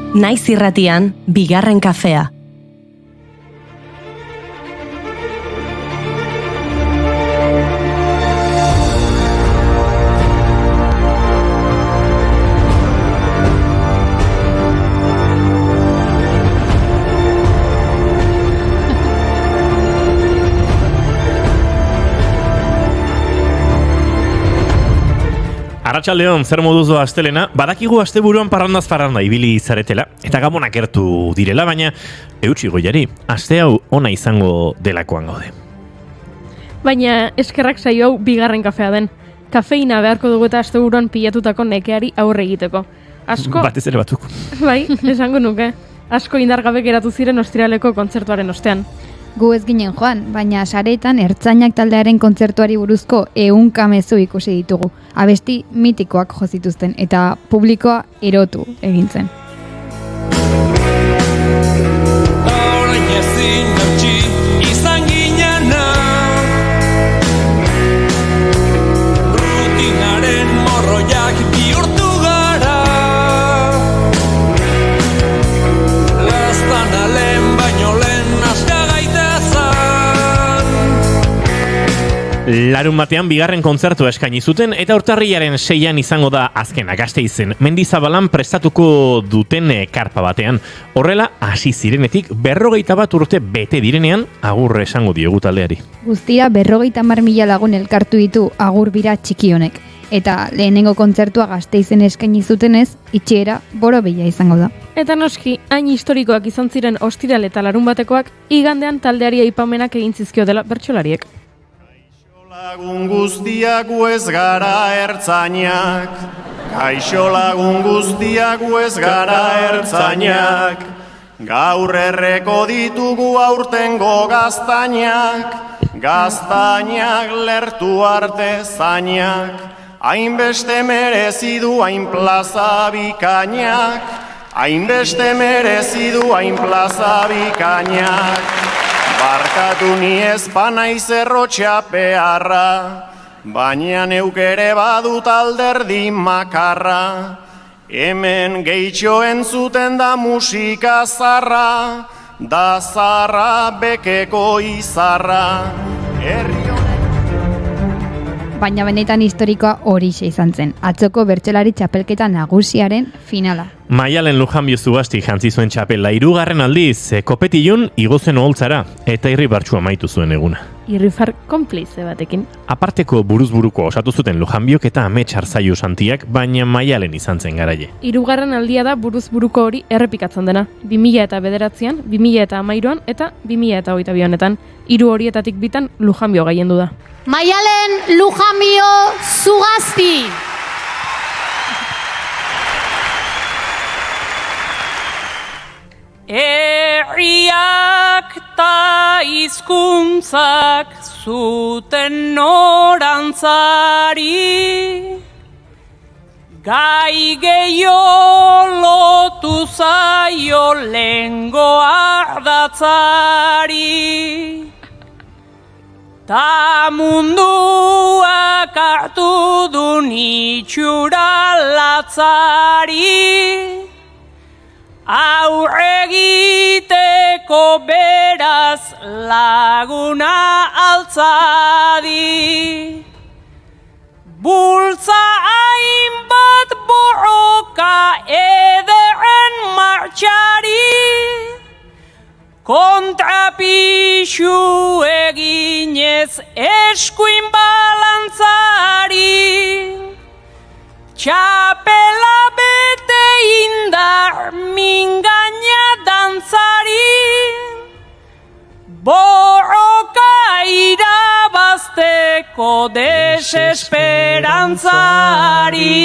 Naiz irratian, bigarren kafea. Arratsaldeon, zer moduz doa astelena? Badakigu asteburuan parrandaz parranda ibili zaretela, eta gabonak gertu direla, baina eutsi goiari, aste hau ona izango delakoan gaude. Baina eskerrak saio hau bigarren kafea den. Kafeina beharko dugu eta asteburuan pilatutako nekeari aurre egiteko. Asko... Batez ere batzuk. Bai, esango nuke. Asko indargabe geratu ziren ostiraleko kontzertuaren ostean. Gu ez ginen joan, baina sareetan Ertzainak taldearen kontzertuari buruzko 100 mezu ikusi ditugu. Abesti mitikoak jo zituzten eta publikoa erotu egin zen. Izan ginena rutinaren morroiak bihurtu gara, lastan alen baino lehen aska gaitezan. Larun batean bigarren kontzertua eskaini zuten eta urtarrilaren 6an izango da azkena Gasteizen. Mendizabalan prestatuko duten karpa batean. Horrela, hasi zirenetik 51 urte bete direnean agurre esango diogu taldeari. Guztira 50.000 lagun elkartu ditu agur bira txiki honek. Eta lehenengo kontzertua Gasteizen eskaini zutenez, itxiera borobila izango da. Eta noski, hain historikoak izan ziren ostiral eta larun batekoak, igandean taldeari aipamenak egin zizkio dela bertsolariek. Lagun guztiak ez gara ertzainak, kaixo lagun guztiak ez gara ertzainak, gaur erreko ditugu aurtengo gaztainak, gaztainak lertu arte zainak, hainbeste merezi du hain plaza bikainak, hainbeste merezi du hain plaza bikainak. Barkatu ni ez banaiz errotxapearra, baina neuk ere badut alderdi makarra. Hemen gehitxo entzuten da musika zarra, da zarra bekeko izarra. Baina benetan historikoa horixe izan zen, atzoko bertsolari txapelketa nagusiaren finala. Maialen Lujanbio Zugasti jantzi zuen txapela 3. aldiz, kopetilun igozen oholtzara eta irribartsu amaitu zuen eguna. Irrifar konplize batekin. Aparteko buruzburuko osatu zuten Lujanbiok eta Amets Arzaiu Santiak, baina Maialen izan zen garaile. 3. aldia da buruzburuko hori errepikatzen dena. 2009an, 2013an eta 2022anetan. 3 horietatik bitan Lujanbio gaiendu da. Maialen Lujanbio Zugasti! Herriak ta hizkuntzak zuten norantzari, gai gehiago lotu zaio lehengo ardatzari, ta munduak hartu du itxura latzari, aurregiteko beraz laguna altzadi. Bultza hainbat borroka ederren martxari, kontrapixu eginez eskuin balantzari, txapela bete indar mingaina dantzari, borroka irabazteko desesperantzari.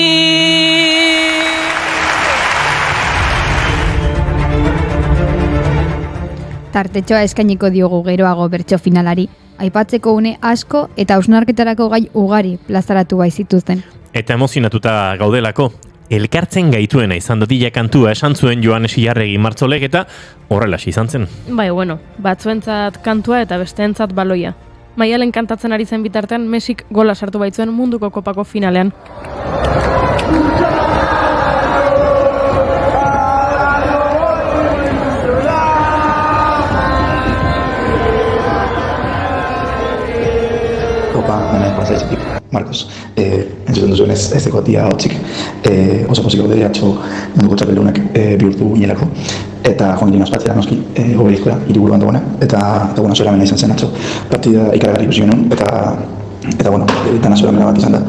Tartetxoa eskainiko diogu geroago bertso finalari. Aipatzeko une asko eta hausnarketarako gai ugari plazaratu baizituzten. Eta emozionatuta gaudelako, elkartzen gaituena izan dadila kantua esan zuen Joanes Ilarregi Martzolek eta horrelaxe izan zen. Bai, bueno, batzuentzat kantua eta besteentzat baloia. Maialen kantatzen ari zen bitartean Mesik gola sartu baitzuen munduko kopako finalean. Opa, hemen pasaitzetik, Marcos. Entzuten duzuen ez dekotia hotzik, oso pozik gaude atzo munduko txapeldunak bihurtu ginelako. Eta joan ginen ospatzera noski, Obeliscora, hiriburuan dagoena. Eta bueno, zora mena izan zen atzo, partida ikaragarri ikusi genuen, eta bueno, dana zora mena bat izan da.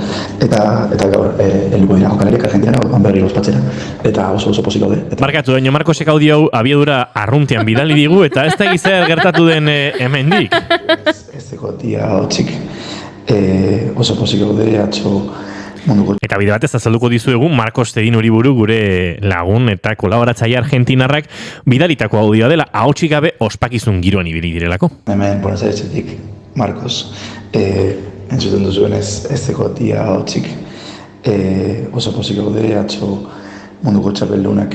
Eta gaur, helduko dira jokalariak Argentinara, orduan berriro ospatzera. Eta oso pozik gaude. Markatu, daño Marcosek audio hau abiadura arruntean bidali digu, eta ez da zer gertatu den hemendik. Ez dekotia hotzik, oso pozik gaude atzo munduko. Eta bide batez azalduko dizuegu Marcos Tedin Uriburu gure lagun eta kolaboratzaile argentinarrak bidalitako audioa dela ahotsik gabe ospakizun giroan ibili direlako. Hemen Buenos-Airesetik, Marcos, entzuten duzuen ez dekotia hotzik, oso pozik gaude atzo munduko txapeldunak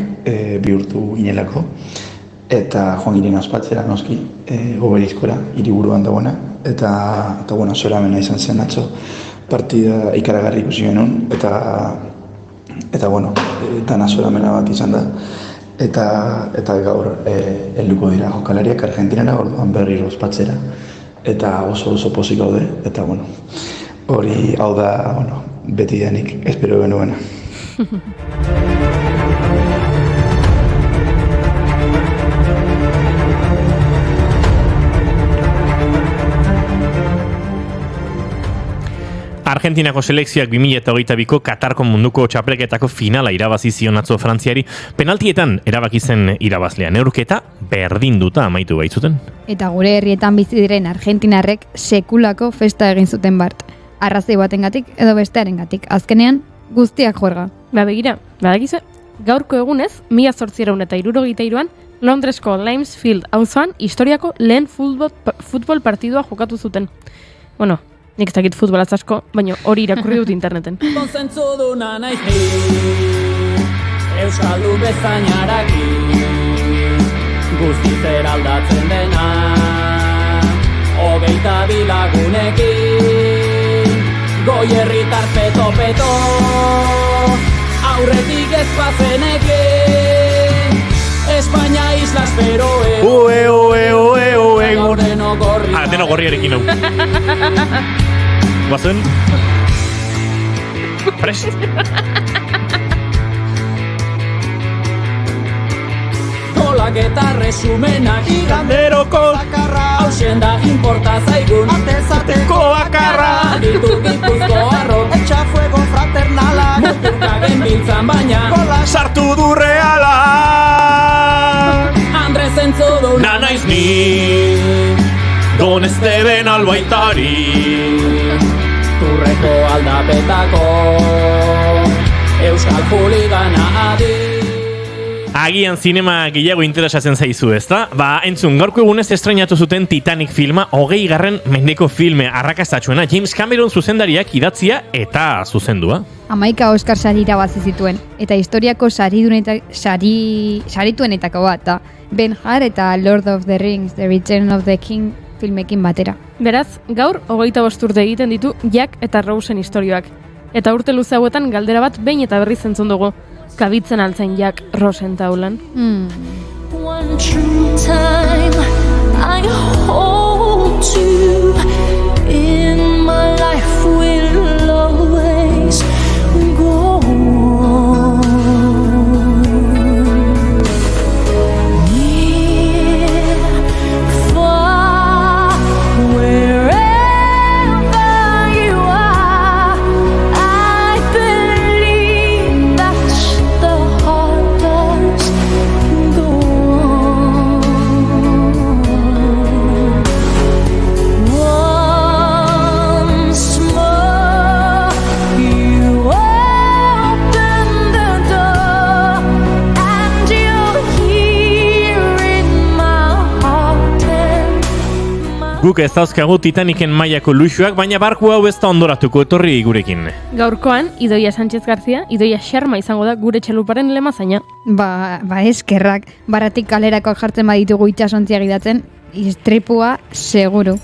bihurtu ginelako. Eta joan ginen ospatzera noski, Obeliscora, hiriburuan dagoena. Eta bueno, zora mena izan zen atzo, partida ikaragarri ikusi genuen, eta bueno, dana zora mena bat izan da. Eta gaur helduko dira jokalariak Argentinara, orduan berriro ospatzera. Eta oso pozik gaude, eta bueno, hori hau da, bueno, beti denik espero genuena. Argentinako selekzioak 2022ko Katarko munduko txapelketako finala irabazi zion atzo Frantziari, penaltietan erabaki zen irabazlea, neurketa berdinduta amaitu baitzuten. Eta gure herrietan bizi diren argentinarrek sekulako festa egin zuten bart. Arrazoi batengatik edo bestearengatik. Azkenean guztiak juerga. Begira, badakize, gaurko egunez, 1863an Londresko Limesfield auzoan historiako lehen futbol partidua jokatu zuten. Bueno, nik ez dakit futbolaz asko, baina hori irakurri dut interneten. Konzentzu duna naiz ni, Euskaldu bezainaraki, guztiz eraldatzen dena, 22 lagunekin, goierritar peto-peto, aurretik ez bazeneken, Espainia islas feroe, Deno gorriarekin hau. Guazen? Prest? Golak eta resumenak iganderoko hausen da inporta zaigun Atezateko bakarra Ditu Gipuzko arrok Etxa fuego fraternala Mutukagen biltzan baina Gola sartu du reala Andrez entzudu Nanaiz ni Don Esteben albaitari Turreko aldapetako Euskal Juligana adi Agian zinema gehiago interesatzen zaizu, ezta? Entzun, gaurko egunez estrainatu zuten Titanic filma 20. mendeko filme arrakastatsuena James Cameron zuzendariak idatzia eta zuzendua. 11 Oscar sari irabazi zituen, eta historiako sarituenetako bat da Ben Hur eta Lord of the Rings, The Return of the King filmekin batera. Beraz, gaur 25 urte egiten ditu Jack eta Rosen istorioak. Eta urte luze hauetan galdera bat behin eta berriz entzun dugu. Kabitzen altzen Jack Rosen taulan. One true time I hold to in my life will always go on. Near, far, wherever you are, I believe that the heart does go on. Once more, you open the door, and you're here in my heart and my... Guk ez dauzkagu Titanicen mailako luxuak, baina barku hau ez da ondoratuko etorri gurekin. Gaurkoan, Idoia Sánchez García, Idoia Xerma izango da gure txeluparen lemazaina. Ba eskerrak, baratik kalerakoak jartzen baditugu itxasontzia gidatzen, istripua seguru.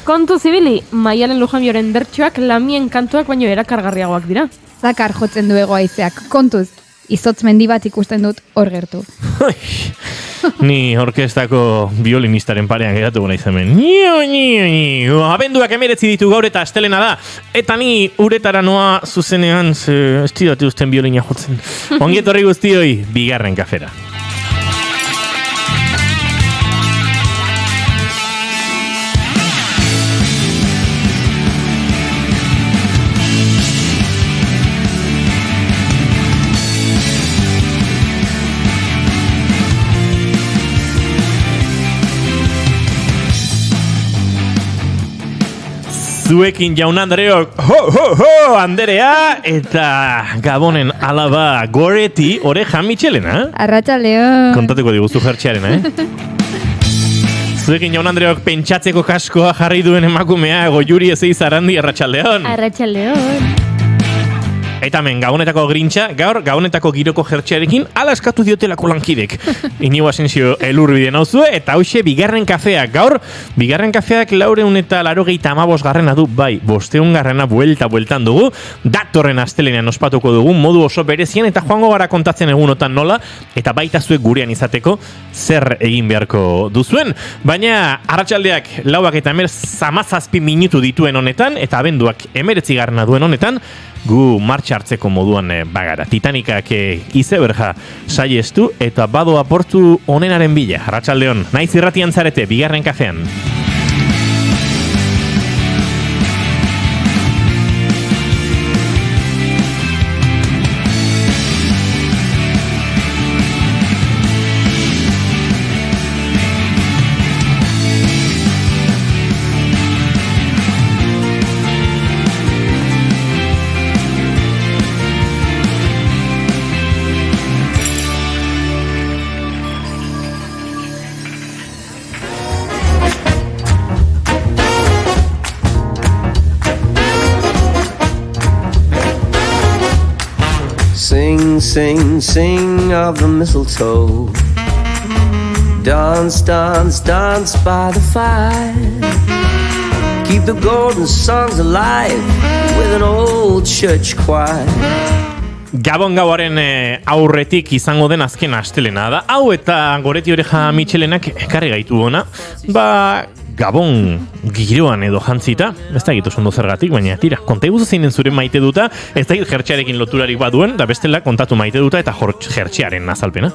Kontu zibili, Maialen Lujambioren bertsoak lamien kantuak baino erakargarriagoak dira. Zakar jotzen du haizeak, kontuz. izotz mendi bat ikusten dut hor gertu. Ni orkestako violinistaren parean geratuko naiz hemen. Abenduak 19 ditu gaur eta astelena da. Eta ni uretara noa zuzenean ez didate usten violina jotzen. Ongi etorri guztioi, bigarren kafera. Zuekin jaun Andreok, Anderea, eta Gabonen alaba Goreti, Oreja Michelena. Arratsaldeon. Kontatuko diguzu jertxearena, Zuekin jaun Andreok pentsatzeko kaskoa jarri duen emakumea, Goiuri Ezeiz Arandi, arratsaldeon. Arratsaldeon. Eta hemen, Gabonetako grintxa, gaur Gabonetako giroko jertxearekin ala eskatu diotelako lankidek. Inigo Asensio elurribide nauzue, eta hauxe bigarren kafeak. Gaur, bigarren kafeak 485 garrena du, bai, 500 garrena bueltan dugu. Datorren astelenean ospatuko dugu, modu oso berezien, eta joango gara kontatzen egunotan nola, eta baita zuek gurean izateko zer egin beharko duzuen. Baina, arratsaldeak 4 eta 17 minutu dituen honetan, eta abenduak 19 garrena duen honetan, gu martxa hartzeko moduan bagara. Titanikak izeberja saiestu eta badoa portu onenaren bila. Arratsaldeon, naiz irratian zarete, bigarren kafean. Sing, sing, sing of the mistletoe. Dance, dance, dance by the fire. Keep the golden songs alive with an old church choir. Gabon gauaren aurretik izango den azken astelena da. Hau eta Goreti Oreja Michelenak ekarri gaitu ona. Gabon giroan edo jantzita, ez da egitu ondo zergatik, baina tira, konta iguzu zein den zure maite duta, ez da egit jertxearekin loturarik baduen, da bestela kontatu maite duta eta jertxearen azalpena.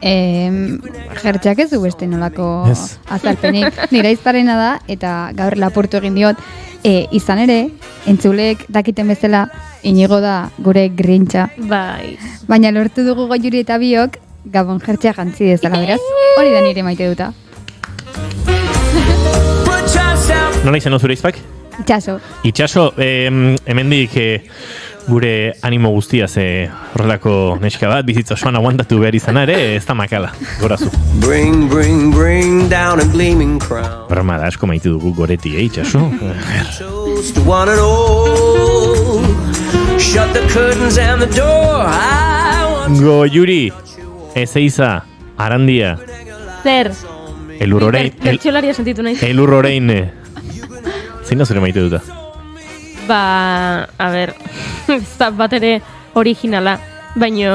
Jertxeak ez du beste nolako azalpenik. Nira izparena da, eta gaur laportu egin diot, izan ere, entzulek dakiten bezala, Inigo da gure grintxa. Bai. Baina lortu dugu Goiuri eta biok, Gabon jertxea jantzi dezala, beraz, hori da nire maite duta. Nola izan zure izpak? Itxaso. Itxaso, hemendik gure animo guztia horrelako neska bat, bizitza osoan aguantatu behar izan ere, ez da makala, gorazu. Bring, bring, bring down a gleaming crown. Broma da, asko maite dugu Goreti, Itxaso? Toast to one and all. Shut the curtains and the door. Goiuri, Ezeiza, Arandia. Zer? Bertxolaria sentitu nahi. Elurrorein. Zein da zure maite duta? A ber, ez da bat ere originala, baino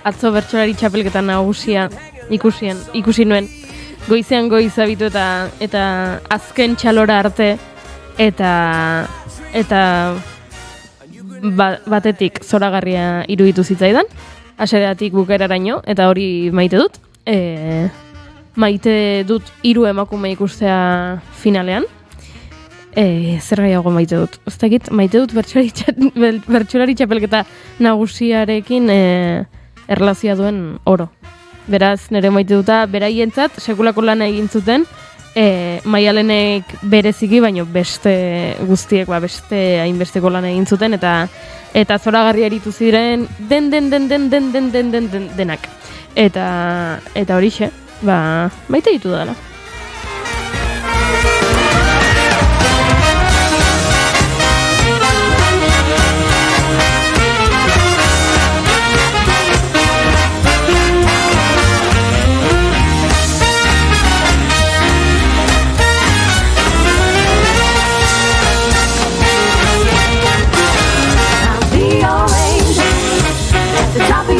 atzo bertsolari txapelketan nagusia ikusi nuen. Goizean goiz abitu eta azken txalora arte eta batetik zoragarria iruditu zitzaidan, haseratik bukaeraraino, eta hori maite dut. Maite dut 3 emakume ikustea finalean. Zer gehiago maite dut? Oztakit, maite dut bertsolari txapelketa nagusiarekin erlazioa duen oro. Beraz, nire maite duta, beraientzat, sekulako lana egin zuten, Maialenek bereziki, baino beste guztiek, beste hainbesteko lana egin zuten, eta zoragarri eritu ziren denak. Eta horixe, maite ditu dela. The top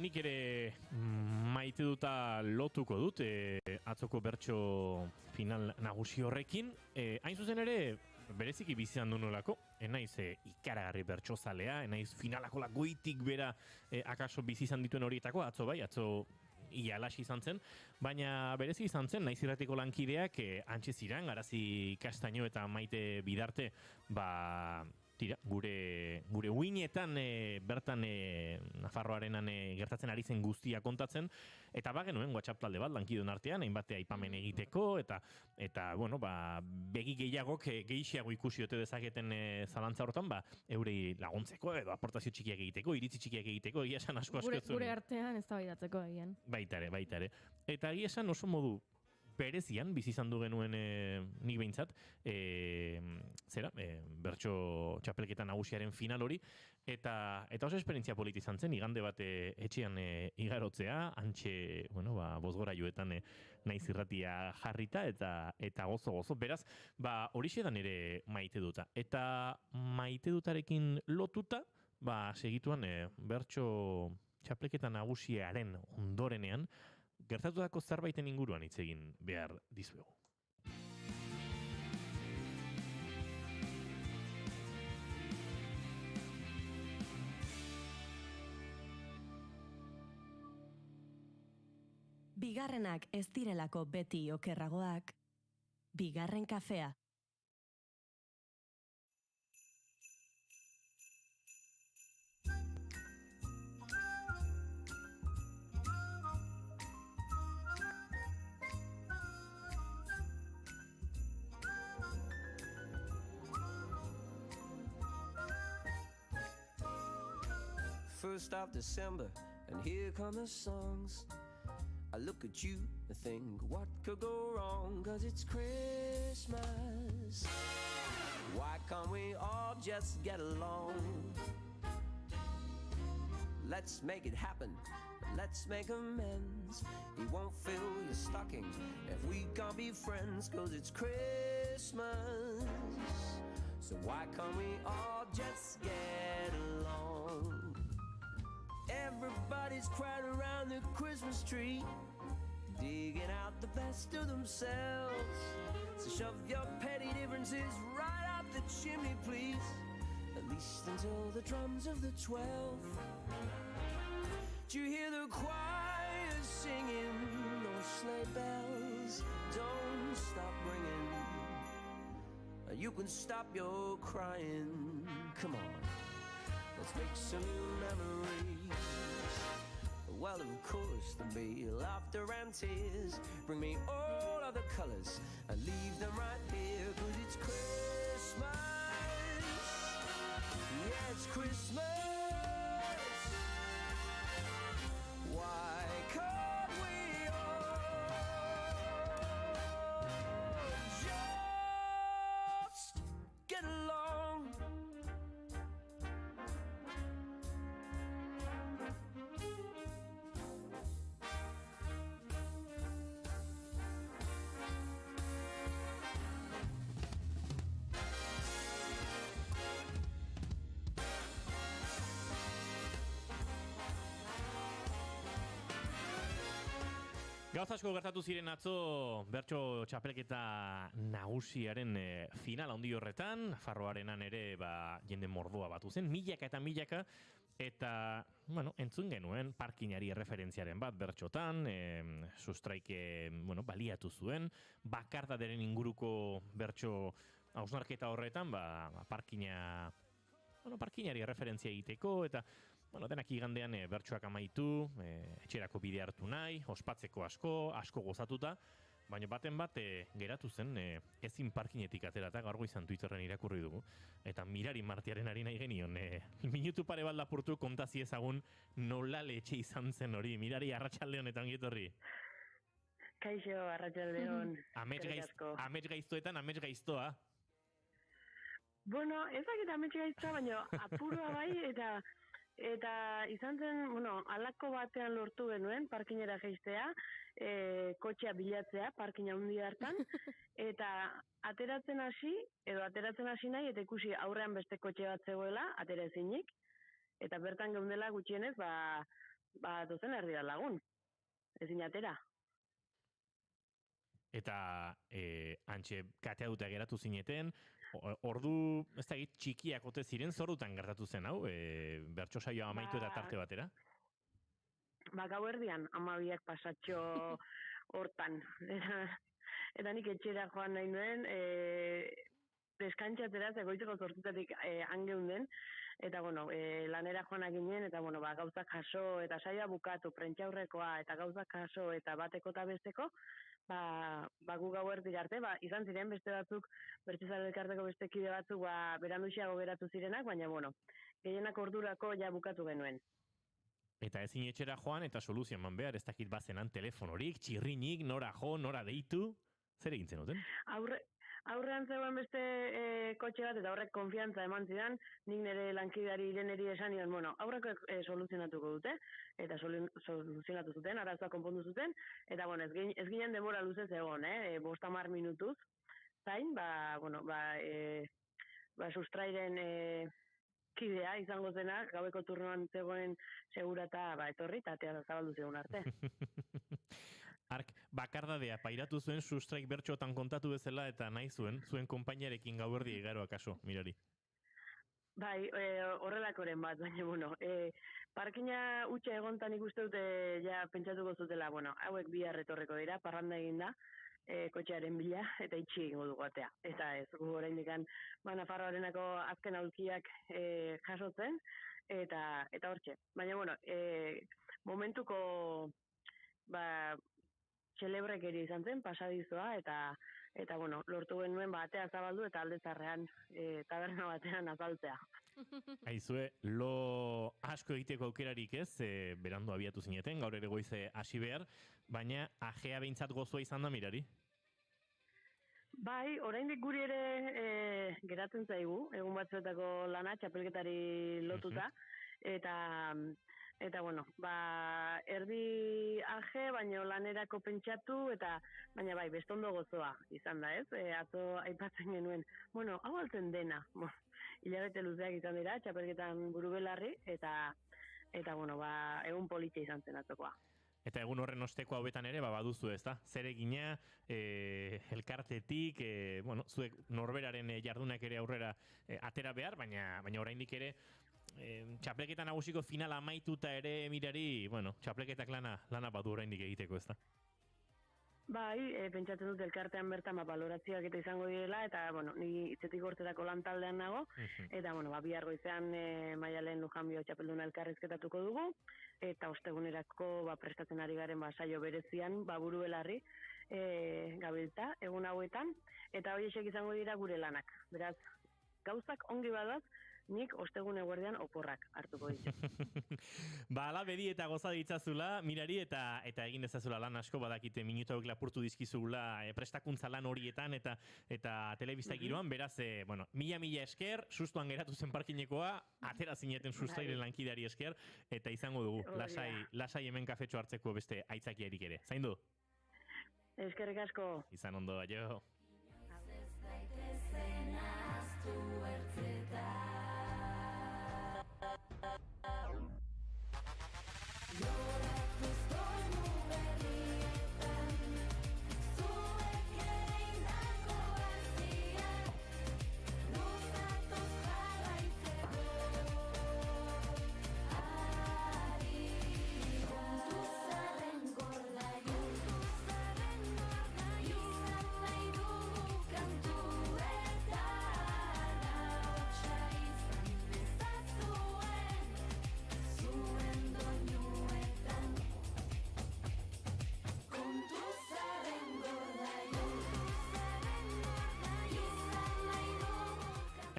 nik ere maite duta lotuko dut atzoko bertso final nagusi horrekin. Hain zuzen ere, bereziki bizian du nolako, enaiz ikaragarri bertsozalea, enaiz finalako goitik bera akaso bizi izan dituen horietako, atzo ia alaxi izan zen, baina berezi izan zen, naiz irratiko lankideak antxe ziren, Garazi Kastaino eta Maite Bidarte, tira, gure uinetan bertan Nafarroarenan gertatzen ari zen guztia kontatzen, eta genuen WhatsApp talde bat lankidun artean, hainbat aipamen egiteko, eta bueno, begi gehiagok gehiago ikusi ote dezaketen zalantza hortan, eurei laguntzeko, edo aportazio txikiak egiteko, iritzi txikiak egiteko, egia esan asko Gure artean ez da baidatzeko egin. Baita ere. Eta egia esan oso modu berezian, bizi izan du genuen nik behintzat, bertso txapelketa nagusiaren final hori, eta oso esperientzia politi izan zen, igande bat etxean igarotzea, antxe, bozgorailuetan naiz irratia jarrita, eta gozo. Beraz, horixe dan ere maite duta. Eta maite dutarekin lotuta, segituan bertso txapelketa nagusiaren ondorenean, gertatutako zerbaiten inguruan hitz egin behar dizuegu. Bigarrenak ez direlako beti okerragoak, bigarren kafea. First of December, and here come the songs. I look at you and think, what could go wrong? 'Cause it's Christmas. Why can't we all just get along? Let's make it happen. Let's make amends. He won't fill your stocking if we can't be friends. 'Cause it's Christmas. So why can't we all just get along? Everybody's crowded around the Christmas tree, digging out the best of themselves. So shove your petty differences right out the chimney, please. At least until the drums of the 12th. Do you hear the choir singing? Those sleigh bells don't stop ringing. You can stop your crying. Come on, let's make some new memories. Well, of course, there'll be laughter and tears. Bring me all of the colors and leave them right here. 'Cause it's Christmas. Yeah, it's Christmas. Why can't we all just get along? Gauza asko gertatu ziren atzo bertso txapelketa nagusiaren final handi horretan, Farroarenan ere jende mordoa batu zen, milaka eta milaka, eta, entzun genuen parkinari referentziaren bat bertxotan, sustraike, baliatu zuen, bakardaderen inguruko bertso hausnarketa horretan, parkinari referentzia egiteko, eta denak igandean bertsoak amaitu, etxerako bide hartu nahi, ospatzeko asko gozatuta, baina baten bat geratu zen ezin parkinetik aterata, gaur goizan Twitterren irakurri dugu, eta Mirari Martiaren ari nahi genion, minutu pare bat lapurtu kontazi ezagun nola letxe izan zen hori. Mirari, arratsalde honetan gietorri. Kaixo, arratsalde hon. Amets gaiztoetan, amets gaiztoa. Bueno, ezakit amets gaiztoa, baina apurua bai, eta izan zen, alako batean lortu genuen, parkinera geistea, kotxea bilatzea, parkina hundi hartan, eta ateratzen hasi nahi, eta ikusi aurrean beste kotxe bat zegoela, atera ezinik, eta bertan geundela gutxienez, dozen erdi da lagun. Ezin atera. Eta antxe katea dute geratu zineten, ordu, ez da txikiak ote ziren, zorrutan gertatu zen hau, bertso saioa amaitu eta tarte batera? Gau erdian, 12 pasatxo hortan. Eta nik etxera joan nahi nuen, deskantxatera, zegoitzeko zortzitatik angeunden, eta bueno, lanera joanak ginen, eta bueno, gauzak jaso, eta saioa bukatu, prentxaurrekoa, eta gauzak jaso, eta bateko eta besteko, gu gau erdi arte, izan ziren beste batzuk, bertsozale elkarteko beste kide batzuk, beranduxiago geratu zirenak, baina bueno, gehienak ordurako ja bukatu genuen. Eta ezin etxera joan, eta soluzio eman behar, ez dakit bazenan telefonorik, txirrinik, nora jo, nora deitu, zer egin zenuten? Aurrean zegoen beste kotxe bat, eta horrek konfiantza eman zidan, nik nire lankideari Ireneri esan nion, bueno, aurreko soluzionatuko dute, eta soluzionatu zuten, arazoa konpondu zuten, eta bueno, ez ginen denbora luzez egon, 50 minutuz, zain, sustrairen kidea izango zena, gaueko turnoan zegoen segura eta etorri, eta atea zabaldu zegoen arte. Ark, bakardadea pairatu zuen sustraik bertxotan kontatu bezala eta nahi zuen konpainiarekin gauerdi egaroa kaso, mirari. Bai, horrelakoren bat, baina, bueno, parkina utxe egontan ikuste dute ja pentsatuko zutela, bueno, hauek bihar etorreko dira, parranda eginda, kotxearen bila, eta itxi egingo dugu atea. Eta ez, gu oraindik Nafarroarenako azken aulkiak jasotzen, eta hortxe. Baina, bueno, momentuko txelebrekeri izan zen, pasadizoa, eta bueno, lortu genuen atea zabaldu eta aldezarrean taberna batean azaltzea. Aizue, lo asko egiteko aukerarik ez, berandu abiatu zineten, gaur ere goize hasi behar, baina ajea behintzat gozoa izan da mirari? Bai, oraindik guri ere geratzen zaigu, egun batzuetako lana, txapelketari lotuta, eta bueno, erdi aje, baina lanerako pentsatu, baina bai, bestondo gozoa izan da ez, atzo aipatzen genuen, bueno, hau altzen dena, hilabete luzeak izan dira, txapelketan buru belarri, eta bueno, egun politxe izan zen atzokoa. Eta egun horren osteko hauetan ere, baduzu ez da? Zer egina, elkartetik, bueno, zuek norberaren jardunak ere aurrera atera behar, baina oraindik ere, txapelketa nagusiko finala amaituta ere mirari, bueno, txapelketak lana badu oraindik egiteko ez da? Bai, pentsatzen dut elkartean bertan balorazioak eta izango direla, eta, bueno, ni hitzetik hortzetako lan taldean nago, eta, bueno, bihar goizean Maialen Lujanbio txapelduna elkarrizketatuko dugu, eta ostegunerako prestatzen ari garen saio berezian, buru belarri, gabiltza, egun hauetan, eta horiek izango dira gure lanak. Beraz, gauzak ongi badaz, nik ostegun eguerdean oporrak hartuko ditu. Ala bedi eta goza ditzazula, mirari eta egin dezazula lan asko, badakite minutu hauek lapurtu dizkizula prestakuntza lan horietan eta telebista giroan, beraz, bueno, mila esker, sustuan geratu zen parkinekoa, atera zineten sustrairen lankidari esker, eta izango dugu, lasai hemen kafetxo hartzeko beste aitzakiarik ere. Zaindu? Eskerrik asko. Izan ondo, aio.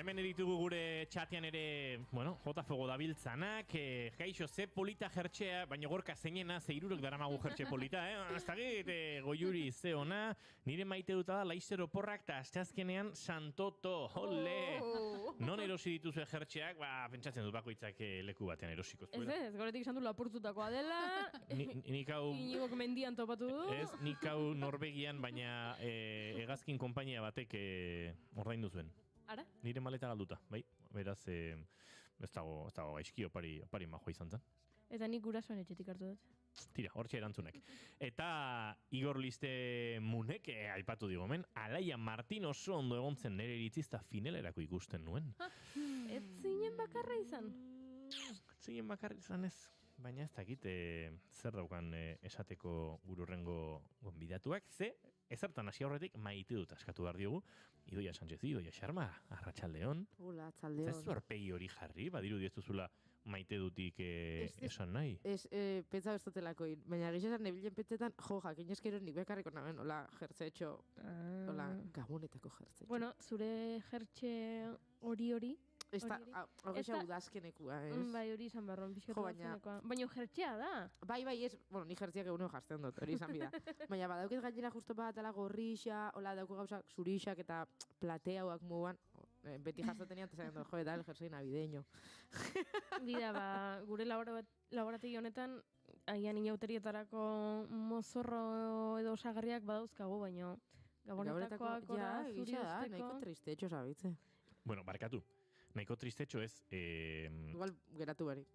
Hemen editugu gure txatean ere, bueno, jotafogo dabiltzanak, gaixo ze polita jertxea, baina gorka zeinena, zeirurok daramagu jertxe polita, aztagit, goiuri ze ona, nire maite duta da laizero porrak eta asteazkenean santoto, ole! Non erosi dituzue jertxeak, pentsatzen dut bakoitzak leku batean erosiko zuela. Ez, goretik esan du lapurtutakoa dela, nik hau... Inigok mendian topatu du. Ez, nik hau Norvegian, baina hegazkin konpainia batek ordaindu zuen. Ara? Nire maleta galduta, bai? Beraz, ez dago gaizki opari majoa izan zen. Eta nik gurasoan etxetik hartu dut. Tira, hortxe erantzunek. Eta Igor Liste Munek aipatu digo hemen, Alaia Martin oso ondo egon zen nire iritzizta finelerako ikusten nuen. Ez zinen bakarra izan? Zinen bakarra izan ez. Baina ez dakit zer daukan esateko gururrengo gonbidatuak, ze ezertan hasi aurretik maite dut askatu behar diogu. Idoia Sánchez, Idoia Xarma, arratsaldeon. Hola, arratsaldeon. Ez aurpegi hori jarri, badiru diezduzula maite dutik esan nahi. Ez, pentsa bestotelako in. Baina gixesan nebilen petzetan, jakin eskero nik bekarriko naben, hola, jertzetxo, hola, gabonetako jertzetxo. Bueno, zure jertxe hori. Horrexa udazkenekua, ez? Bai, hori izan barron, pixkatu udazkenekoa. Baina jertxea da. Bai, ez, bueno, ni jertxeak eguneo jazten dut, hori izan bida. Baina badauket gainera justo bat, ala gorrixa, hola, dauko gauzak zurixak eta plateauak mugan, beti jaztatenian, eta zain dut, eta el jersei navideño. Bida, gure laborategi honetan, aian inauterietarako mozorro edo osagarriak badauzkagu, baina gabonetakoak ora zuri usteko. Nahiko tristetxo zabitze. Bueno, barkatu. Nahiko tristetxo ez... Igual geratu barik.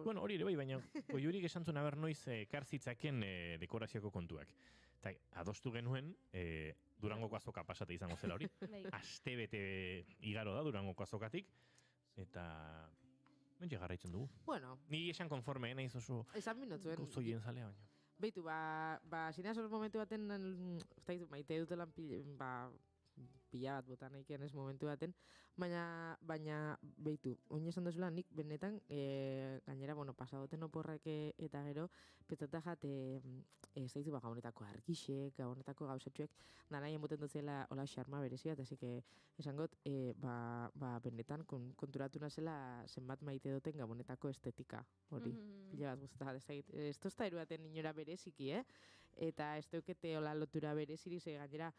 Bueno, hori ere bai, baina goiurik esan zuen haber noiz karzitzaken dekorazioko kontuak. Eta adostu genuen Durangoko azoka pasate izango zela hori. Aste bete igaro da Durangoko azokatik. Eta... Mentxe garraitzen dugu. Bueno. Ni esan konforme, nahiz oso... Esan minutzuen. Gozoien zalea baina. Beitu, zinazor momentu baten, maite dutelan pila bat botan nahiken ez momentu baten, baina beitu, oin esan dozula nik benetan, gainera, bueno, pasadoten oporrak eta gero, petzata jat, ez daizu gabonetako argixek, gabonetako gauzetxuek, nanaien boten duzela hola xarma berezi bat, ezik esangot, benetan konturatu nazela zenbat maite duten gabonetako estetika. Hori, pila bat guztetan, ez tozta eruaten inora bereziki, eta ez deukete hola lotura bereziri, ze gainera,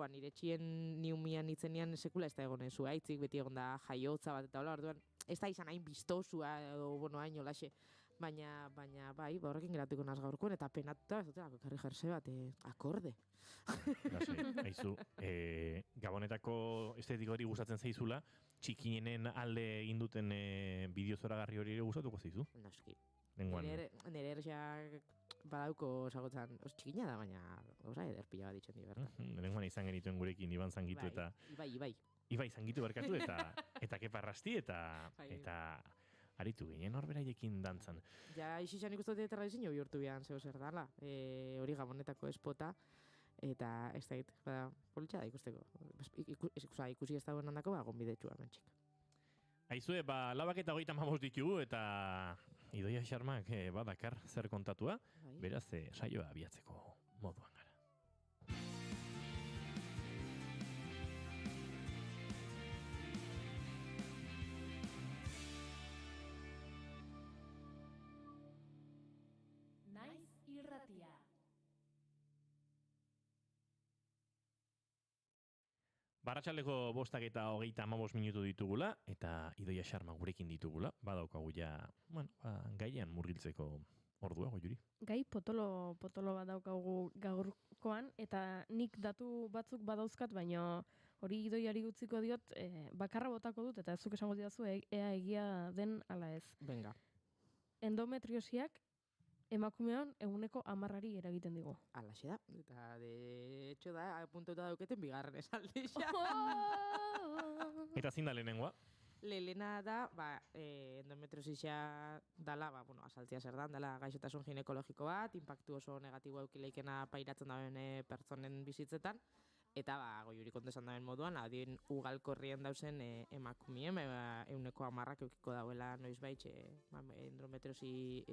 nire txien niumian itzenian sekula ez da egonen zuaitzik, beti egon da jaiotza bat, eta hola, orduan, ez da izan hain biztosua, edo, bueno, hain olaxe, baina, bai, horrekin geratuko naz gaurkoen, eta penatuta, ez dut, karri jerse bat, akorde. Haizu, gabonetako estetika hori gustatzen zaizula, txikinenen alde induten bideo zoragarri hori ere gustatuko zaizu? Noski. Nere erxak badauko zagotzan, txikina da, baina gauza ederpila bat ditzen di bertan. Nengoan izan genituen gurekin Iban Zangitu eta... Ibai Zangitu berkatu eta Keparrasti eta aritu ginen horberaiekin dantzan. Ja, isizan ikustote tradizio bihurtu bihan zeo zer dala. Hori gabonetako espota, eta ez da hit, politxa da ikusteko. Ikusi ez dagoen handako, gonbidetxua mentxik. Aizue, 4:35 ditugu eta Idoia Xarmak badakar zer kontatua, beraz saioa abiatzeko moduan gara. Naiz irratia. Barratxaldeko 5:35 minutu ditugula, eta Idoia Xarma gurekin ditugula, badaukagu ja, gaian murgiltzeko ordua, Goiuri. Gai potolo bat daukagu gaurkoan, eta nik datu batzuk badauzkat, baina hori Idoiari utziko diot, bakarra botako dut, eta zuk esango didazu, ea egia den ala ez. Venga. Endometriosiak emakumeon 10% eragiten digu. Alaxe da, eta de hecho da, apuntota dauketen bigarren esaldixa. Eta zin da lehenengoa? Lehena da, endometriosisa dala, asaltzia zer da, dala gaixotasun ginekologiko bat, impactu oso negatibo eukileikena pairatzen dauen pertsonen bizitzetan, eta Goiuri kontesan dauen moduan, adien ugalkorrien dauzen emakumien, 10% eukiko dauela noizbait endometriosi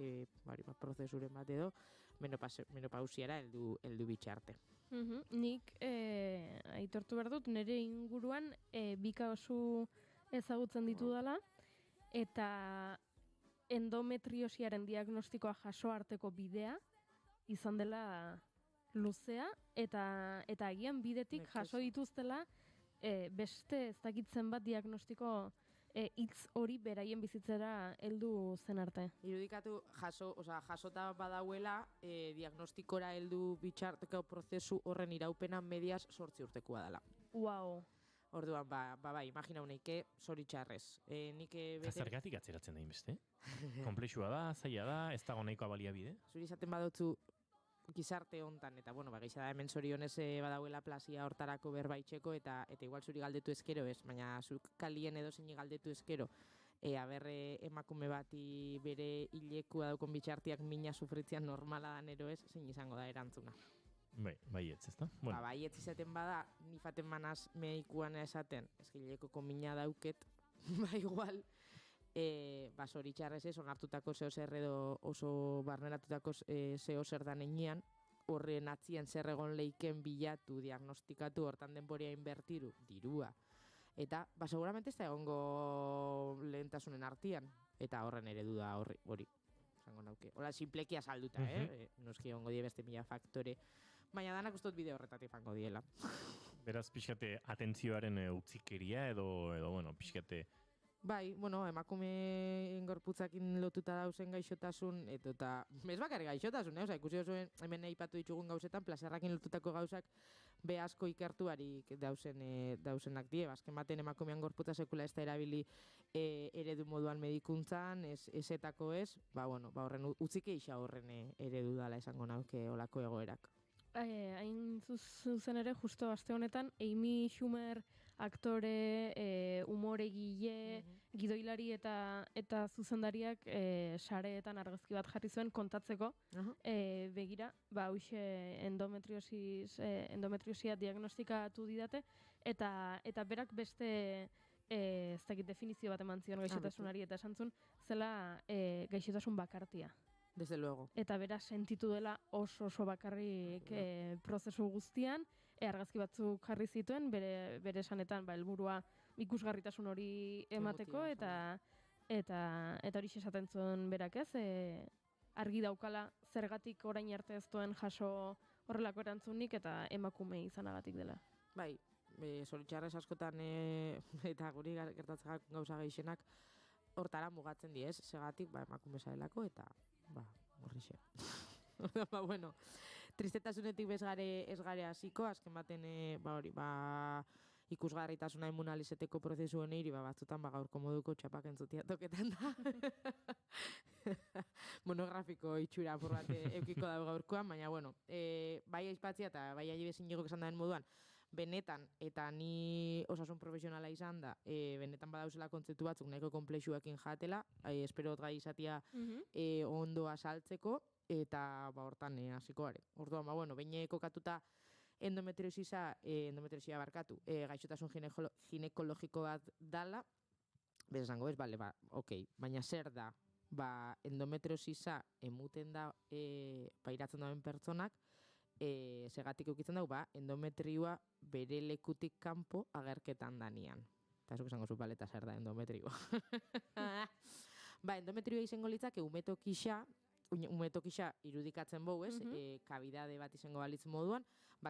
prozesuren bat edo menopausiara heldu bitxarte. Nik aitortu behar dut, nire inguruan bika oso ezagutzen ditu dela, eta endometriosiaren diagnostikoa jaso arteko bidea izan dela luzea, eta agian bidetik jaso dituztela beste ez dakitzen bat diagnostiko hitz hori beraien bizitzera heldu zen arte. Irudikatu jasota badauela diagnostikora heldu bitxarteko prozesu horren iraupena mediaz 8 urtekoa dela. Wow. Orduan, bai, imagina uneike, zoritxarrez. Nik Eta zergatik atzeratzen da inbeste? Komplexua da, zaila da, ez dago nahikoa baliabide? Zuri izaten badotzu gizarte hontan, eta bueno, gaixa da hemen zorionez badauela plazia hortarako berbaitzeko, eta igual zuri galdetu ezkero ez, baina zuk kalien edo zein galdetu ezkero, emakume bati bere hilekua daukon bitxartiak mina sufritzean normala dan ero ez, zein izango da erantzuna. Baietz, ezta? Bueno. Baietz izaten bada, ni faten manaz medikuan esaten, ez hilekoko mina dauket, igual, zoritxarrez ez, onartutako zeo zer edo oso barneratutako zeo zer da nenean, horren atzien zer egon leiken bilatu, diagnostikatu, hortan denboria inbertiru, dirua. Eta, seguramente ez da egongo lehentasunen artian, eta horren eredu da hori. Zango nauke. Hola, simpleki azalduta, noski egongo die beste mila faktore, baina danak ustot bide horretatik fango diela. Beraz, pixkate atentzioaren utzikeria edo bueno, pixkate... Bai, bueno, emakume gorputzakin lotuta dauzen gaixotasun, eta bez bakar gaixotasun, ikusi duzuen hemen aipatu ditugun gauzetan, plazerrakin lotutako gauzak be asko ikertuarik dauzenak die, azken baten emakumean gorputza sekula ez da erabili eredu moduan medikuntzan, ezetako ez, horren utzike isa horren eredu dala esango nauke olako egoerak. Hain zuzen ere, justo aste honetan, Amy Schumer aktore, umoregile, gidoilari eta zuzendariak sareetan argazki bat jarri zuen kontatzeko, begira, hauxe endometriosia diagnostikatu didate, eta berak beste ez dakit definizio bat eman zion gaixotasunari eta esan zuen, zela gaixotasun bakartia. Desde luego. Eta bera sentitu dela oso bakarrik prozesu guztian, argazki batzuk jarri zituen, bere esanetan helburua ikusgarritasun hori emateko, eta hori esaten zuen berak ez, argi daukala zergatik orain arte ez duen jaso horrelako erantzunik eta emakume izanagatik dela. Bai, zoritxarrez askotan eta guri gertatzen gauza gehienak hortara mugatzen diez, segatik emakume zaelako eta horrixe. Bueno, tristetasunetik ez gare hasiko, azken baten ikusgarritasuna immunalizeteko prozesu honeiri, batzutan gaurko moduko txapak entzutia toketan da. Monografiko itxura apur bat eukiko dago gaurkoan, baina bueno, bai aizpatzia eta bai aibezin jogok esan daen moduan, benetan, eta ni osasun profesionala izan da, benetan badauzela kontzeptu batzuk nahiko komplexuekin jatela, espero gai izatia ondo asaltzeko, eta hortan hasiko gare. Orduan, behin kokatuta endometriosia barkatu, gaixotasun ginekologiko bat dala, bez esango ez, ok, baina zer da, endometriosia emuten da pairatzen dauen pertsonak, segatik eukitzen dugu, endometrioa bere lekutik kanpo agerketan danian. Eta esok esango zupaleta zer da endometrioa. Endometrioa izango litzake umetokisa irudikatzen bau, ez? Kabidade bat izango balitz moduan,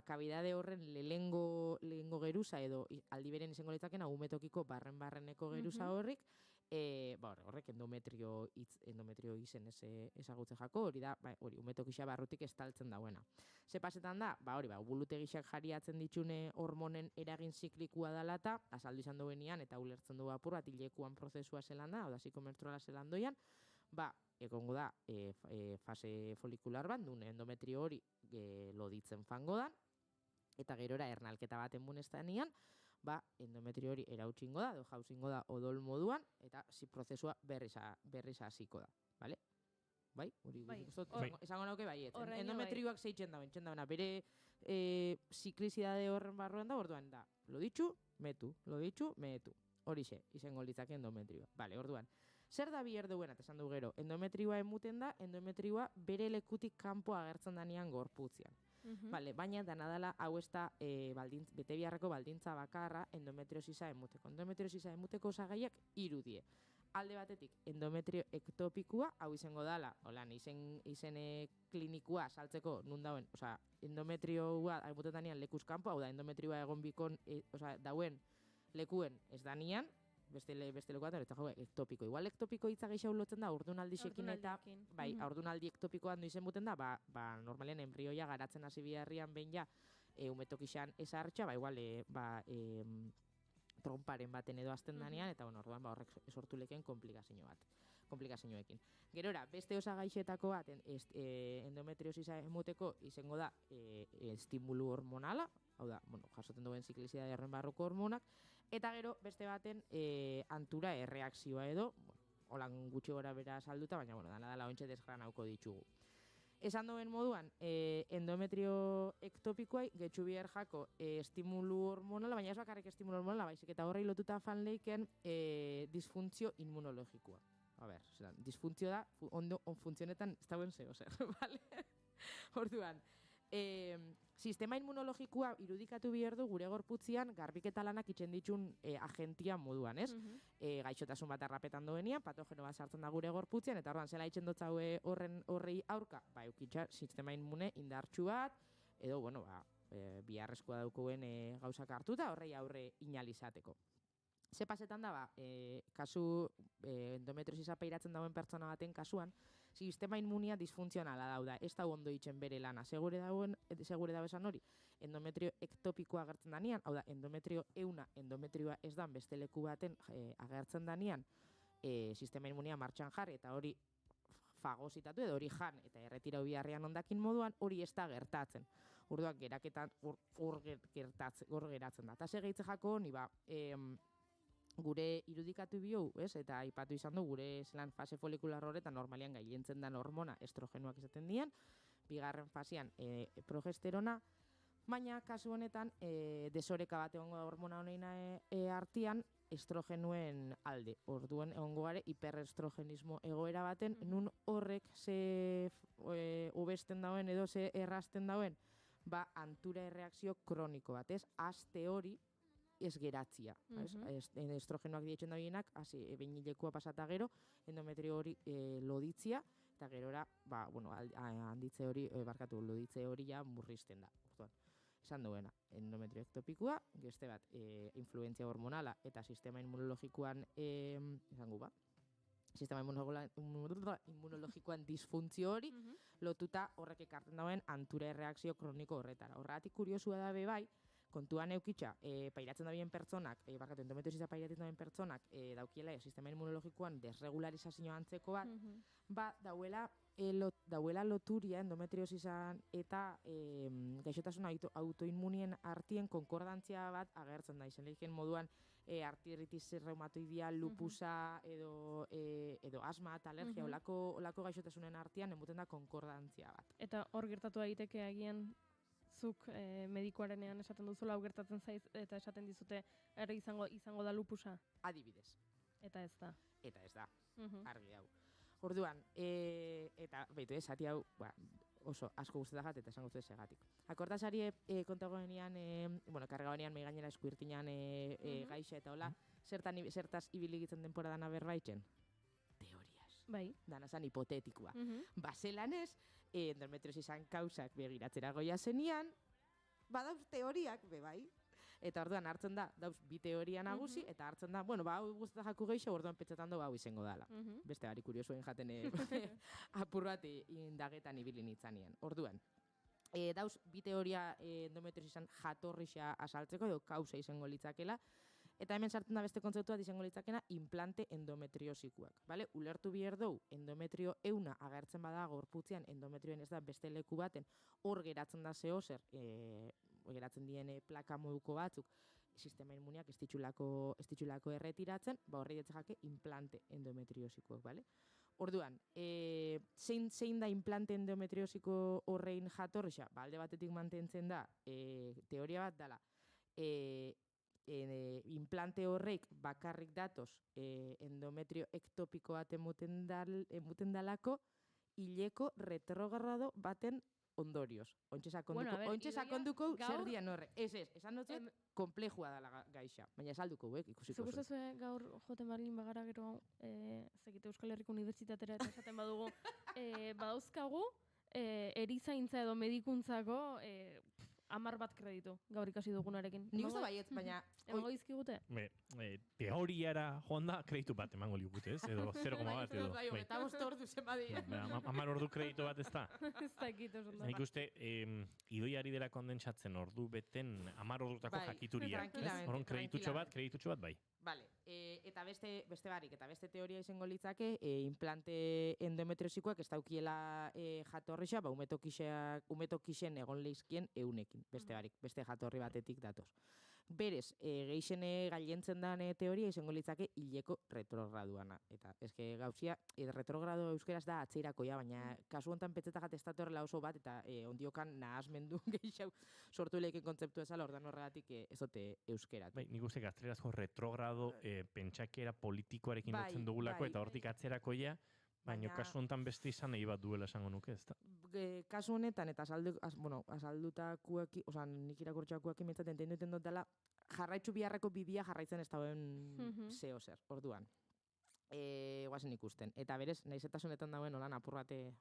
kabidade horren lehengo geruza edo aldiberen izango litzakena umetokiko barreneko geruza horrik, horrek endometrio izen ezagutze jako, hori da, umetokisa barrutik estaltzen dauena. Ze pasetan da, bulutegixak jariatzen ditxune hormonen eragin ziklikua dela eta azaldu izan duenean eta ulertzen du apur bat hilekuan prozesua zelan da, oda zikomenstruala zelan doian, egongo da fase folikular bat, duen endometrio hori loditzen fango da, eta gerora ernalketa baten bunestanean, endometrio hori erautxingo da, jauzingo da odol moduan, eta prozesua berriz hasiko da, bale? Bai? Esango nauke baiet. Endometrioak zeitzen dauen, bere ziklizidade horren barruan da, orduan da, loditxu, metu, horixe, izango litzake endometrioa. Bale, orduan. Zer da biher duena, esan du gero, endometrioa emuten da, endometrioa bere lekutik kanpo agertzen danean gorputzian. Baina danadala hau ez da bete biharreko baldintza bakarra endometriosisa emuteko. Endometriosisa emuteko osagaiak 3 die. Alde batetik, endometrio ektopikua, hau izango dala, izen klinikua saltzeko nun dauen, endometrioa emuten danean lekuz kanpo, hau da endometrioa egon bikon, dauen lekuen ez danean, beste leku bat, eta ektopiko. Igual ektopiko hitza gehiago lotzen da, ordunaldi sekin eta, ordunaldi ektopikoa handu izen buten da, normalen embrioia garatzen hasi biharrian behin ja, umetokixan ez hartxa, igual, tromparen baten edo azten danean, eta bueno, orduan horrek sortu leken komplikazioekin. Gerora, beste osagaixetako bat endometriosisa emuteko izango da estimulu hormonala, hau da, bueno, jasoten duen ziklizidade horren barruko hormonak, eta gero beste baten antura erreakzioa edo, bueno, holan gutxi gora bera salduta, baina bueno, dala ontsa desgranauko ditugu. Esan duen moduan, endometrio ektopikoai getxu bihar jako estimulu hormonala, baina ez bakarrik estimulu hormonala, baizik eta horrei lotuta fan leiken disfuntzio inmunologikoa. A ber, disfuntzio da, ondo funtzionetan ez dauen zeo zer, vale? Orduan, sistema inmunologikoa irudikatu behar du gure gorputzian garbiketa lanak itzen ditun agentia moduan, ez? Gaixotasun bat arrapetan doenian, patogeno bat sartzen da gure gorputzian, eta orduan zela itzen dut horrei aurka, ba, eukitza sistema inmune indartsu bat, edo, bueno, ba, biharrezkoa daukuen gauzak hartuta, horrei aurre inalizateko. Ze pasetan da, ba, kasu endometriosisa pairatzen dauen pertsona baten kasuan, sistema inmunia disfuntzionala dauda, ez da ondo itzen bere lana. Segure dago esan hori, endometrio ektopikoa agertzen danean, hau da, endometrio euna, endometrioa ez dan beste leku baten agertzen danean, sistema inmunia martxan jarri, eta hori fagositatu edo hori jan, eta erretirau biharrean ondakin moduan, hori ez da gertatzen. Orduan, geraketan hor geratzen da. Eta segitze jako honi, ba, gure irudikatu bio, ez? Eta aipatu izan du gure zelan fase folikular horretan normalian gailentzen den hormona estrogenoak izaten dian, bigarren fasean progesterona, baina kasu honetan desoreka bat egongo da hormona honein artean estrogenuen alde. Orduan egongo gare hiperestrogenismo egoera baten, nun horrek ze hobesten dauen edo ze errazten dauen, ba antura erreakzio kroniko bat, ez? Aste hori ez geratzia. Estrogenoak dietzen dabienak, behinilekua pasata gero, endometrio hori loditzia, eta gerora, ba, bueno, handitze hori, loditze hori ja murrizten da. Orduan, esan duena, endometrio ektopikoa, beste bat, influentzia hormonala eta sistema immunologikoan, izango ba, sistema immunologikoan disfuntzio hori, lotuta horrek ekartzen dauen antura erreakzio kroniko horretara. Horregatik kuriosua da bai, kontuan eukitza, pairatzen dabien pertsonak, endometriosisa pairatzen dabien pertsonak, daukiela sistema immunologikoan desregularizazio antzeko bat, ba, dauela loturia endometriosisan eta gaixotasun autoinmunien artien konkordantzia bat agertzen da. Izen lehiken moduan artritis reumatoidea, lupusa edo asma eta alergia, olako gaixotasunen artean emuten da konkordantzia bat. Eta hor gertatu daiteke agian zuk medikuarenean esaten duzula hau gertatzen zaiz eta esaten dizute izango da lupusa? Adibidez. Eta ez da. Eta ez da, argi hau. Orduan, eta behitu esati hau, oso asko guztetak eta esan guztetak segatik. Akortasari kontago genian, karga genian meigainera eskuirtinan gaixa eta hola, zertaz ibilegitzen denporadan aberbaitzen? Teorias. Bai. Danazan hipotetikoa. Baselanez, endometriosisan kausak begiratzera goia zenian, badauz teoriak, bai. Eta orduan hartzen da, dauz bi teoria nagusi, eta hartzen da, bueno, hau guztetak jaku gehiago, orduan petxetan hau izango dala. Beste bari kuriosuen jaten apur bat indagetan ibili nitzanien. Orduan, dauz bi teoria endometriosisan jatorrixa asaltzeko, edo kausa izango litzakela, eta hemen sartzen da beste kontzeptu bat izango litzakena implante endometriosikoak. Vale? Ulertu bihar dugu, endometrio euna agertzen bada gorputzean, endometrioen ez da beste leku baten, hor geratzen da zehozer, geratzen dien plaka moduko batzuk, sistema immuniak ez ditxulako erretiratzen, ba horri ditzen jake implante endometriosikoak, bale? Orduan, zein da implante endometriosiko horrein jatorrixa? Ba, alde batetik mantentzen da, teoria bat dala, implante horreik bakarrik datoz endometrio ektopiko bat emuten dalako hileko retrogrado baten ondorioz. Ontxe sakonduko zer dian horre. Esan dutzen komplejua dala gaixa. Baina esalduko ikusiko zuen. Zuk gaur joten barlin bagara gero zekite Euskal Herriko Unibertsitatera eta esaten badugu badauzkagu erizaintza edo medikuntzako 10 kreditu gaur ikasi dugunarekin. Nik uste baietz, baina... Emango dizkigute? Teoriara joan da, kreditu bat emango ligute, ez? Edo 0,1 bat edo. Bai, eta 5 ordu zenba dira. 10 ordu kreditu bat ez da. Ez dakit oso ondo. Nik uste, idoiari dela kondentsatzen ordu beten 10 ordutako jakituria. Horon kreditutxo bat bai. Vale, eta beste barik, eta beste teoria izango litzake, implante endometriosikoak ez daukiela jatorrixa, umetokixen egon leizkien eunekin, beste barik, beste jatorri batetik datoz. Berez, geixen gailentzen dan teoria izango litzake hileko retrograduana. Eta eske gauzia, retrogrado euskeraz da atzeirakoia, baina kasu honetan petzeta estatorrela oso bat, eta ondiokan nahasmendu geixau sortu leiken kontzeptu ezala, ordan horregatik ezote euskerat. Bai, nik uste gaztelerazko retrogrado pentsakera politikoarekin lotzen dugulako, eta hortik atzerakoia, baina kasu honetan beste izan nahi bat duela esango nuke, ez da? Kasu honetan, eta azaldutakuekin, oza, nik irakurtxakuekin mentzaten entendu dut dela, jarraitzu biharreko bibia jarraitzen ez dauen zeo zer, orduan. Guazen ikusten. Eta berez, nahiz eta honetan dauen olan apurrate,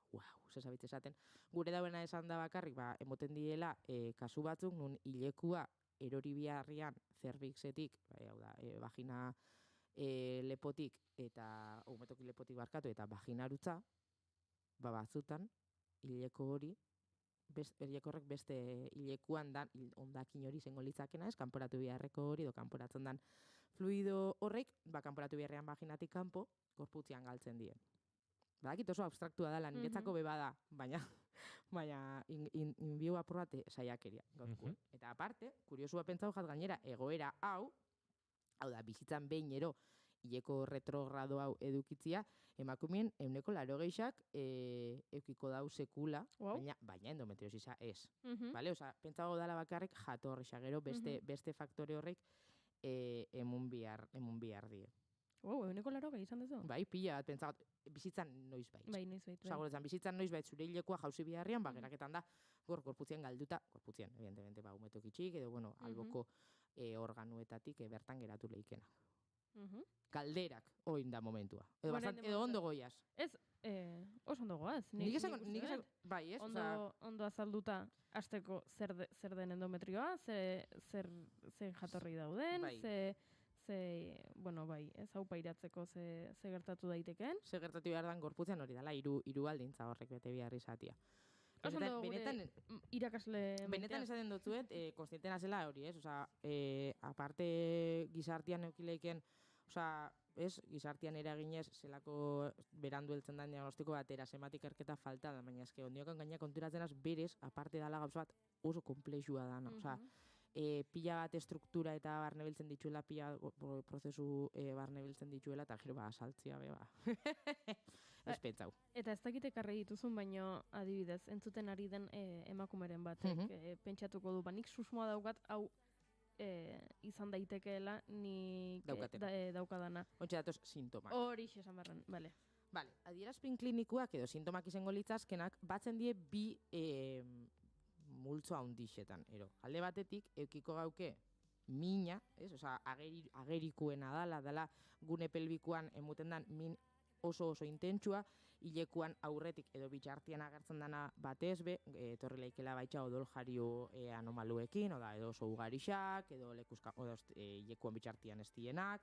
zesabitz esaten, gure dauena esan da bakarrik, emoten diela, kasu batzuk, nun hilekua erori biharrian zerbixetik, hau da, vagina lepotik, eta umetoki lepotik barkatu, eta vaginarutza, batzutan, hileko hori, hileko horrek beste hilekuan dan, ondakin hori zengo litzakena ez, kanporatu biharreko hori, edo kanporatzen dan fluido horrek, kanporatu biharrean vaginatik kanpo, gorputzian galtzen die. Badakit oso abstraktua dela, niretzako beba da, baina inbio apurrate saiakeria. Eta aparte, kuriosua pentsau jat gainera, egoera hau da, bizitzan behin ero, hileko retrogrado hau edukitzia, emakumeen 80%ak eukiko dau sekula, baina endometriosisa ez. Vale? Osa, pentsago dala bakarrik jatorrixa, gero beste faktore horrek emun bihar die. 80% izan dezu? Bai, pila bat, pentsagot, bizitzan noiz bait. Bai, noiz bait. Osa, goretzan, bizitzan noiz bait zure hilekoa jauzi biharrian, geraketan da, gorputzien galduta, evidentemente, umetok itxik, edo, bueno, alboko organuetatik bertan geratu leikena. Galderak, oin da momentua. Edo ondo goiaz. Ez, oso ondo goaz. Nik esan, bai, ez? Ondo azalduta, azteko zer den endometrioa, zer jatorri dauden, bueno, bai, ez hau pairatzeko ze gertatu daitekeen. Ze gertatu behar dan gorputzean hori dela, hiru baldintza horrek bete behar izatia. Benetan irakasle... Benetan esaten dutzuet, konstienten azela hori, ez? Osa, aparte gizartian eukileiken, osa, ez, gizartian eraginez, zelako berandu heltzen da diagnostiko batera, zenbat ikerketa falta da, baina eske ondiokan gaina konturatzen az, berez, aparte dala gauza bat oso komplexua dana, osa, pila bat estruktura eta barne biltzen dituela, pila prozesu barne biltzen dituela, eta gero saltzia beba. Ez pentsau. Eta ez dakit ekarri dituzun, baino adibidez, entzuten ari den emakumeren batek pentsatuko du, nik susmoa daukat, hau izan daitekeela nik daukadana. Ontsa datoz sintomak. Hori esan barren, bale. Vale, adierazpin klinikoak edo sintomak izango litzazkenak, batzen die bi multzo handixetan, ero. Alde batetik, eukiko gauke mina, ez? Osa, agerikuena dala gune pelbikuan emuten dan min oso intentsua, hilekuan aurretik edo bitxartian agertzen dana batez be, etorri leikela baitxa odol jario anomaluekin, oda edo oso ugarixak, edo hilekuan bitxartian ez dienak,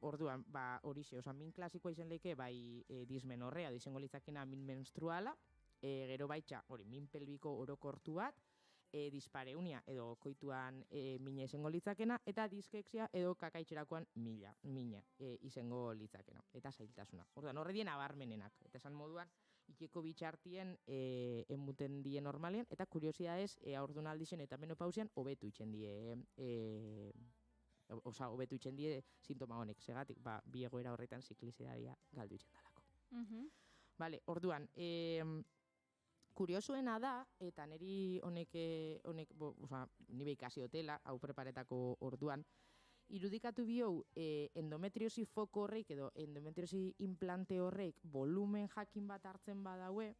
orduan, horixe, oza, min klasikoa izan leike, bai dismenorrea, izango litzakena min menstruala, gero baitxa, hori, min pelbiko orokortu bat, dispareunia edo koituan mina izango litzakena, eta diskexia edo kakaitxerakoan mina izango litzakena, eta zailtasuna. Orduan, horre dien abarmenenak, eta esan moduan, ikeko bitxartien emuten die normalien, eta kuriosidades aurdun aldixen eta menopausian hobetu itxen die sintoma honek, segatik, bi egoera horretan ziklizidadia galdu itxen dalako. Vale, orduan, kuriosuena da, eta niri honek ni ikasi hotela, hau preparetako orduan, irudikatu biou endometriosi foko horreik edo endometriosi implante horreik volumen jakin bat hartzen badaue,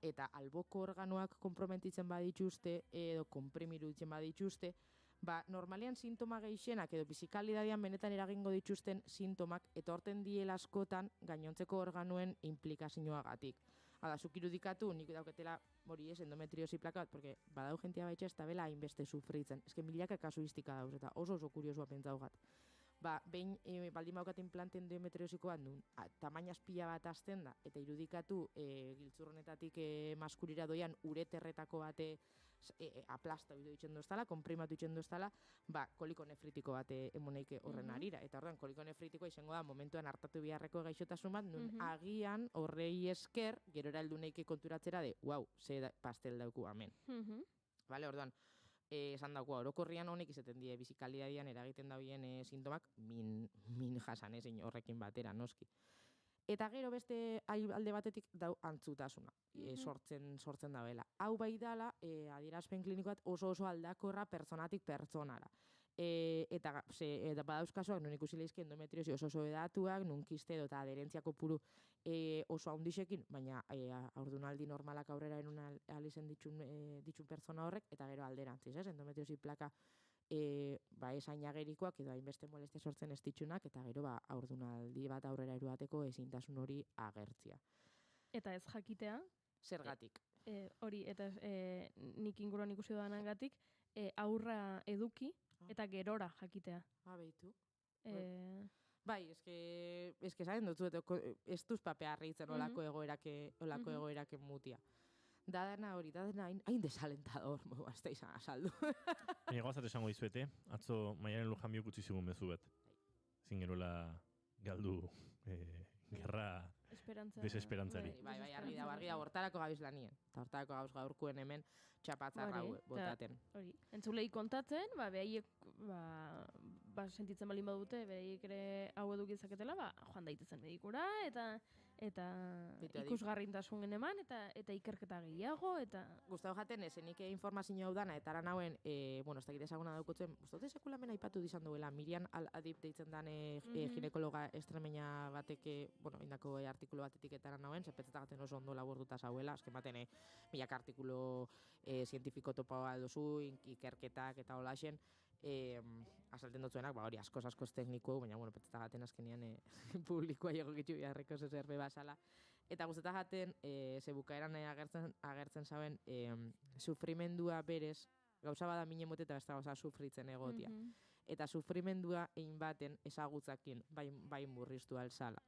eta alboko organoak konprometitzen badituzte edo konprimirutzen badituzte, normalian sintoma gehienak edo fizikalidadian benetan eragingo dituzten sintomak etorten diela askotan gainontzeko organuen implikazioagatik. Hau da, zuk irudikatu, nik dauketela hori ez, endometriosi plaka bat, porque badau jentia baitxe ez da bela hainbeste sufritzen. Ez que milaka kasuistika dauz, eta oso kuriosua pentsau gat. Behin baldin baukat implante endometriosiko bat nun, tamainaz pila bat azten da, eta irudikatu giltzurronetatik maskurira doian ureterretako bate aplasta bidu ditzen doztala, komprimatu ditzen doztala, koliko nefritiko bat emoneike horren arira. Eta horren, koliko nefritikoa izango da momentuan hartatu biharreko gaixotasun bat, nun agian horrei esker, gerora heldu neike konturatzera de, ze pastel dauku amen. Vale, orduan, esan daukua, orokorrian honek izaten die bizikalidadian eragiten dauen sintomak min jasan ezin horrekin batera, noski. Eta gero beste alde batetik dau antzutasuna, sortzen dauela. Hau bai dala, adierazpen kliniko bat oso aldakorra pertsonatik pertsonara. Eta badauz kasuak, nun ikusi lehizki endometriosi oso edatuak, nun kiste edo eta aderentzia kopuru oso haundixekin, baina aurdunaldi normalak aurrera erun alizen ditxun pertsona horrek, eta gero alderantziz, endometriosi plaka esainagerikoak edo hainbeste molestia sortzen ez ditxunak, eta gero aurdunaldi bat aurrera eruateko ezintasun hori agertzia. Eta ez jakitea? Zergatik. Hori, eta nik inguruan ikusi dodanagatik, aurra eduki, eta gerora jakitea. Behitu. Bai, eske zain dut zuet, ez duz papea harritzen olako egoeraken mutia. Dadana hori, hain desalentador, azta izan asaldu. Baina gauzat esango dizuete, atzo Maialen Lujanbiok utzi zigun mezu bet. Zingerola galdu gerra desesperantzari. Bai, argi da, hortarako gabiz lanien. Eta hortarako gauz gaurkuen hemen txapatzarra botaten. Hori, entzulei kontatzen, behaiek sentitzen balin badute, behaiek ere hau edukizaketela, joan daitezen medikura, eta ikusgarrintasun eman, eta ikerketa gehiago, eta... Gustavo jaten, esenik informazio hau dana, eta ara nauen, ez dakit ezaguna daukotzen, ustote sekulamen aipatu dizan duela, Miriam Al-Adib deitzen dan ginekologa estremena bateke, indako artikulu batetik eta ara nauen, zepetzetagaten oso ondo laburduta zauela, azken baten milak artikulu zientifiko topa dozu, ikerketak eta holaxen, asalten dutzuenak, hori askoz tekniko, baina, petzetagaten azkenian publikoa egokitzu biharreko zerbe basala. Eta guztetagaten, zebukaeran agertzen zauen, sufrimendua berez, gauza bada mine mote eta besta gauza sufritzen egotia. Eta sufrimendua egin baten ezagutzakin bai murriztu alzala.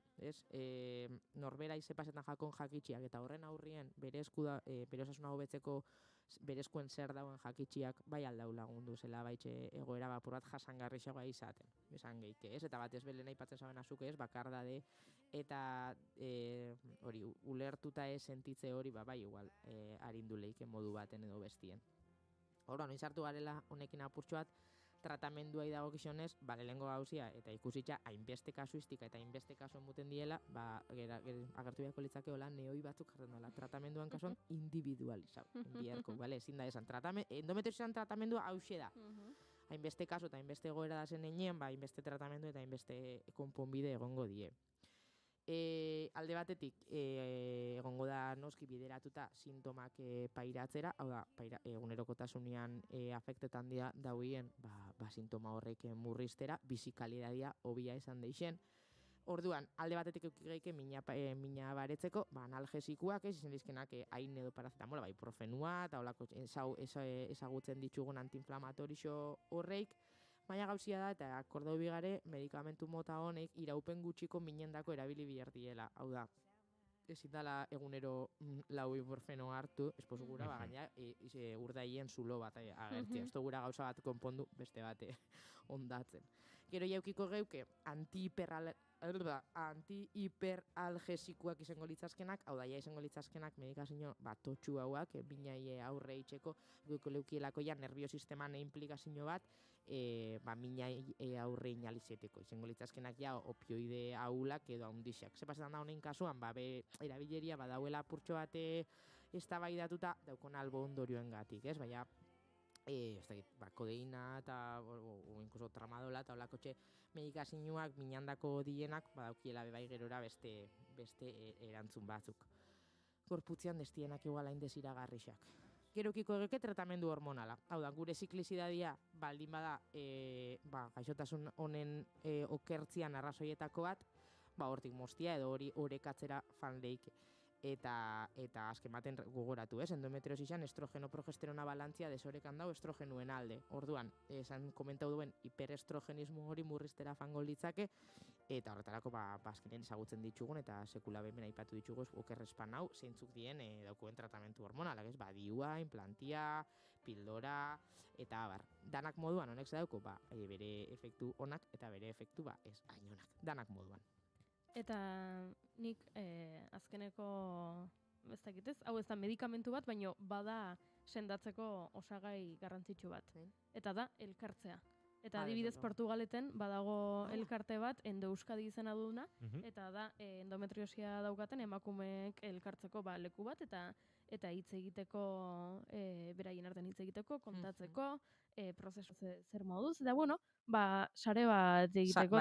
Norbera izepasetan jakon jakitxiak eta horren aurrien bere osasuna hobetzeko berezkoen zer dauen jakitxiak bai aldau lagundu zela baitxe egoera bapur bat jasangarrixagoa izaten. Esan gehike, ez? Eta batez belen aipatzen zaben azuk ez, bakardade eta hori ulertuta ez sentitze hori bai igual arindu leike modu baten edo bestien. Horban, izartu garela honekin apurtxo bat, tratamendua idago gizionez, lehengo gauzia, eta ikusitza hainbeste kasuistika eta hainbeste kasuen muten diela, agertu biako litzake hola neoi batzuk jartzen dela. Tratamenduan kasuan individualizau, biharko, ezin da esan. Endometriosan tratamendua hause da. Hainbeste kasu eta hainbeste egoera da zen enean, hainbeste tratamendu eta hainbeste konponbide egongo die. Alde batetik, egongo da noski bideratuta sintomak pairatzera, hau da, egunerokotasunean afektetan dauien sintoma horrek murriztera, bizikalidadia hobia esan deixen. Orduan, alde batetik eukigeike mina baretzeko, analgesikuak, izan dizkenak hain edo parazetamola, ibuprofenua, eta holako ezagutzen ditugun antiinflamatorixo horreik, baina gauzia da, eta akordau bigare, medikamentu mota honek iraupen gutxiko minendako erabili bihartiela. Hau da, ezin dala egunero lau ibuprofeno hartu, esposu gura, gaina urdaien zulo bat agertzea. Ez gura gauza bat konpondu beste bate ondatzen. Gero jaukiko geuke, anti-hiperalgesikuak izango litzazkenak, hau da, izango litzazkenak medikazio totxu hauak, binai aurre itxeko, leukielako ja nerviosisteman implikazio bat, minai aurre inalizeteko. Izango litzazkenak ja opioide haulak edo haundixak. Zepazetan da honein kasuan, erabileria badauela purtxo bate eztabaidatuta daukon albo ondorioen gatik, ez? Baina, kodeina eta incluso tramadola eta olakotxe medikazioak minandako dienak badaukiela bebai gerora beste erantzun batzuk. Gorputzean destienak igual hain desiragarrixak. Gerokiko egeke tratamendu hormonala. Hau da, gure ziklizidadia baldin bada gaixotasun honen okertzian arrazoietako bat, hortik mostia edo hori orekatzera fan leike. eta azken baten gogoratu, endometriosian estrogeno-progesterona balantzia desorekan dau estrogenuen alde. Orduan, esan komentau duen hiperestrogenismo hori murriztera fango litzake, eta horretarako azkenean ezagutzen ditugun eta sekula behin aipatu ditugu okerrespan hau, zeintzuk dien daukuen tratamentu hormonalak, diua, implantia, pildora, eta abar. Danak moduan honek dauko, bere efektu onak eta bere efektu ez hain onak. Danak moduan. Eta nik azkeneko, ez dakitez, hau ez da medikamentu bat, baina bada sendatzeko osagai garrantzitsu bat. Eta da, elkartzea. Eta adibidez Portugaleten badago elkarte bat, Endeuskadi izena duna, eta da endometriosia daukaten emakumeek elkartzeko leku bat, eta hitz egiteko, beraien artean hitz egiteko, kontatzeko, prozesu zer moduz, eta sare bat egiteko.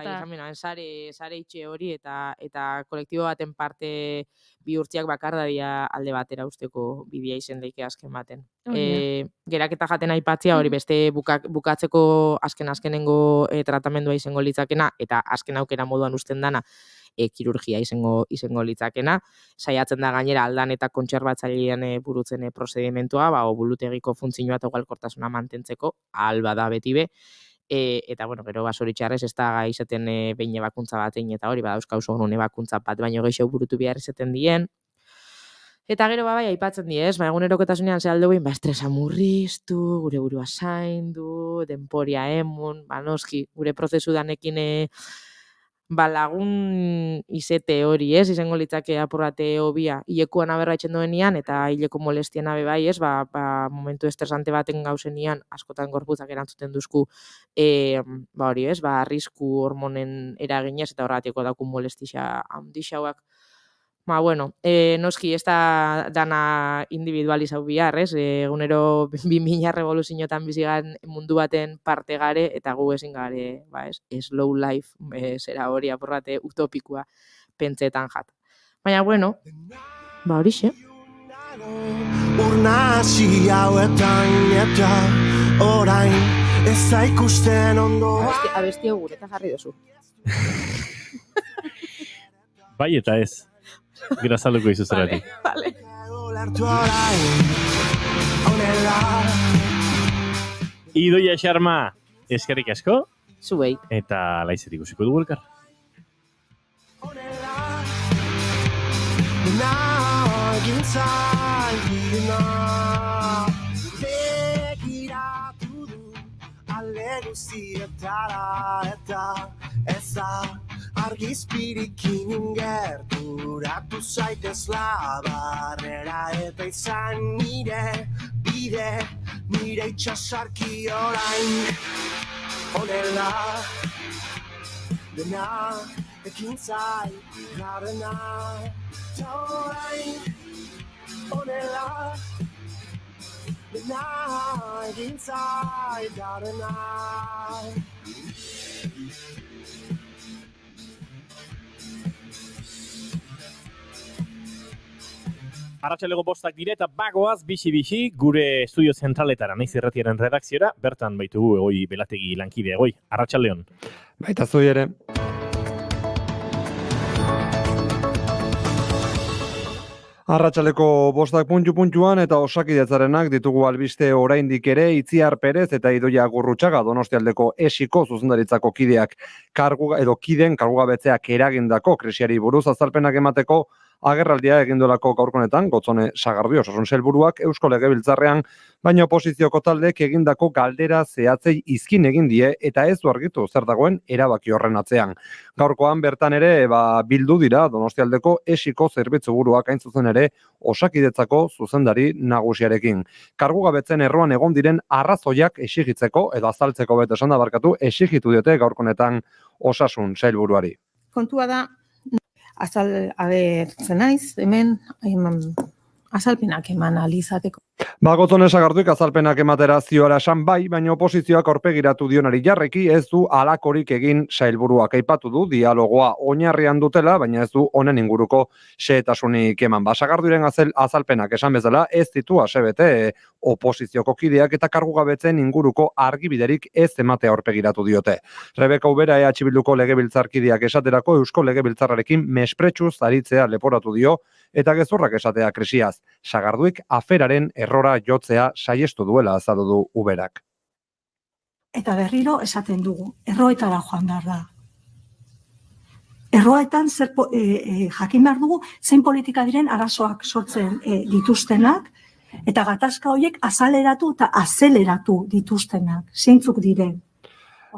Sare itxe hori eta kolektibo baten parte bihurtziak bakardadia alde batera usteko bidea izen daike azken baten. Geraketa jaten aipatzea hori beste bukatzeko azkenengo tratamendua izango litzakena, eta azken aukera moduan usten dana kirurgia izango litzakena. Saiatzen da gainera aldan eta kontserbatzailean burutzen prozedimentua, obulutegiko funtzioa eta ugalkortasuna mantentzeko, alba da beti be, eta gero zoritxarrez ez da izaten behin ebakuntza bat egin, eta hori badauzka oso gure ebakuntza bat baino gehiago burutu behar izaten dien. Eta gero aipatzen di, egunerokotasunean ze alde behin, estresa murriztu, gure burua zaindu, denporia emun, noski, gure prozesu danekin lagun izete hori, izango litzake apurrate hobia, hilekuan aberra etxen duenian, eta hileko molestien abe bai, momentu estresante baten gauzenian, askotan gorputzak erantzuten duzku, hori, arrisku hormonen eraginez, eta horretiko daukun molestia handixauak. Noski, ez da dana individualizau bihar, egunero 2000 revoluzioetan bizigan mundu baten parte gare, eta gu ezin gare, slow life, zera hori apurrate utopikoa pentsetan jat. Baina, horixe. Urnasi hauetan eta orain ez da ikusten ondo. Abesti hau gure eta jarri duzu. Bai eta ez. Gira zaluko izu zeratik. Vale. Idoia Xarma, eskerrik asko. Zuei. Eta laizer ikusiko dugu elkar. Begiratu du alde guztietara eta ez da argizpirikin gerturatu zaitez labarrera eta izan nire bide, nire itxasarki orain honela dena ekin zai garena eta orain honela dena ekin zai garena. Arratsaleko 5 dira eta bagoaz bixi gure estudio zentraletara, naiz irratiaren redakziora, bertan baitugu Egoi Belategi lankide. Egoi, arratsaldeon. Baita zui ere. Arratsaleko 5 puntuan eta Osakidetzarenak ditugu albiste oraindik ere Itziar Perez eta Idoia Gurrutxaga Donostialdeko esiko zuzendaritzako kideak kideen kargugabetzeak eragindako krisiari buruz azalpenak emateko agerraldia egindolako gaurkonetan Gotzone Sagardui osasun sailburuak Eusko Legebiltzarrean, baina oposizioko taldeek egindako galdera zehatzei izkin egin die eta ez du argitu zer dagoen erabaki horren atzean. Gaurkoan bertan ere bildu dira Donostialdeko esiko zerbitzu buruak hain zuzen ere Osakidetzako zuzendari nagusiarekin. Kargugabetzen erroan egon diren arrazoiak exigitzeko edo azaltzeko beto esan da barkatu exigitu diote gaurkonetan osasun sailburuari. Kontua da azal abertzen naiz, hemen azalpenak eman alizateko. Gozone Sagarduik azalpenak ematera zioara esan bai, baina oposizioak aurpegiratu dionari jarreki ez du halakorik egin sailburuak. Aipatu du dialogoa oinarrian dutela, baina ez du honen inguruko xehetasunik eman. Sagarduiren azalpenak esan bezala ez ditu asebete oposizioko kideak eta kargugabetzen inguruko argibiderik ez ematea aurpegiratu diote. Rebeka Ubera EH Bilduko legebiltzarkideak esaterako Eusko Legebiltzarrarekin mespretsuz aritzea leporatu dio eta gezurrak esatea krisiaz. Sagarduik aferaren errora jotzea saiestu duela azaldu du Uberak. Eta berriro esaten dugu, erroetara joan behar da. Erroetan jakin behar dugu zein politika diren arazoak sortzen dituztenak, eta gatazka horiek azaleratu eta azeleratu dituztenak, zeintzuk diren.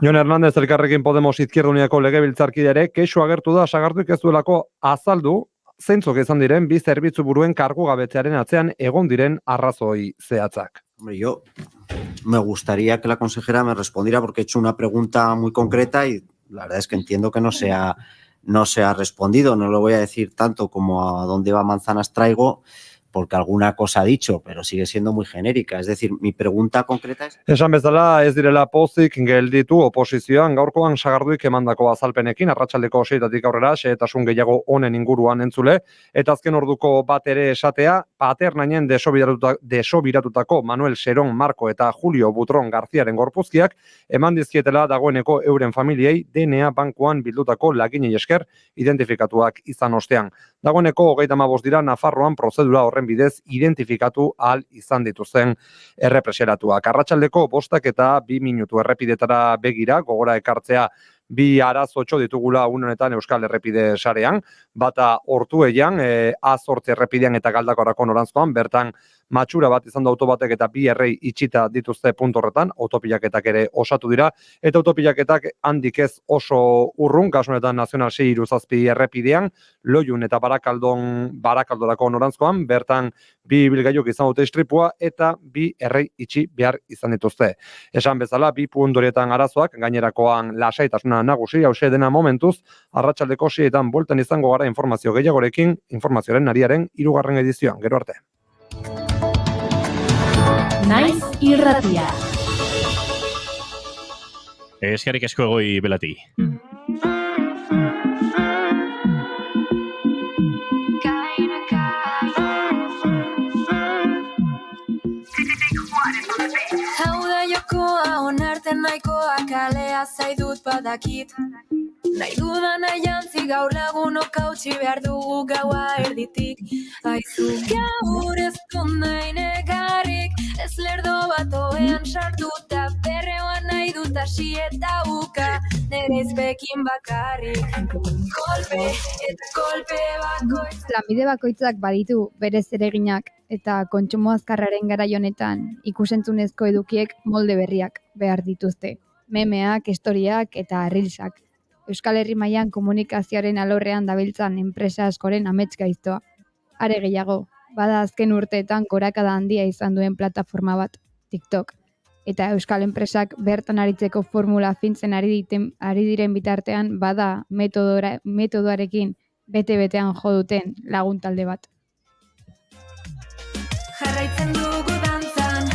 Jon Hernández Elkarrekin Podemos Izquierda Uniako legebiltzarkidere kexu agertu da Sagarduik ez duelako azaldu zeintzuk izan diren bi zerbitzu buruen kargugabetzearen atzean egon diren arrazoi zehatzak. Hombre, yo me gustaría que la consejera me respondiera porque he hecho una pregunta muy concreta y la verdad es que entiendo que no se ha respondido. No lo voy a decir tanto como a dónde va manzanas traigo, porque alguna cosa ha dicho, pero sigue siendo muy genérica. Es decir, mi pregunta concreta es... Esan bezala ez direla pozik gelditu oposizioan gaurkoan Sagarduik emandako azalpenekin, arratsaldeko 6etatik aurrera, xehetasun gehiago honen inguruan entzule, eta azken orduko bat ere esatea, Paternainen desobiratutako Manuel Serón Marko eta Julio Butron Garziaren gorpuzkiak eman dizkietela dagoeneko euren familiei DNA bankuan bildutako laginei esker identifikatuak izan ostean. Dagoeneko 35 dira Nafarroan prozedura horren bidez identifikatu ahal izan dituzten errepreseratuak. Arratsaldeko 5 eta 2 minutu errepidetara begira, gogora ekartzea bi arazotxo ditugula honetan Euskal Errepide sarean, bata Ortuellan, A8 errepidean eta Galdakorako noranzkoan, bertan matxura bat izan da autobatek eta bi errei itxita dituzte puntu horretan, autopilaketak ere osatu dira, eta autopilaketak handik ez oso urrun, kasu honetan Nazional 637 errepidean, Loiun eta Barakaldorako noranzkoan, bertan bi ibilgailuk izan dute istripua eta bi errei itxi behar izan dituzte. Esan bezala, bi puntorietan arazoak, gainerakoan lasaitasuna nagusi, hause dena momentuz, arratsaldeko 6etan bueltan izango gara informazio gehiagorekin, informazioaren ariaren 3. edizioan. Gero arte. Naiz irratia. Eskerrik asko Egoi Belati. Hau da jokoa onarten nahikoa kalea zaidut badakit. Nahi dudan jantzi gaur lagunok hautsi behar dugu gaua erditik. Aizu gaur ez nahi negarrik, ez lerdo bat oean sartuta, berreoan nahi dut hasi eta uka, nere izbekin bakarrik. Kolpe eta kolpe bakoitz. Lanbide bakoitzak baditu bere zereginak eta kontsumo azkarraren garai honetan ikusentzunezko edukiek molde berriak behar dituzte. Memeak, historiak eta reelsak. Euskal Herri mailan komunikazioaren alorrean dabiltzan enpresa askoren amets gaiztoa. Are gehiago, bada azken urteetan gorakada handia izan duen plataforma bat, TikTok. Eta euskal enpresak bertan aritzeko formula fintzen ari diren bitartean bada metodoarekin bete-betean jo duten lagun talde bat. Jarraitzen dugu dantzan.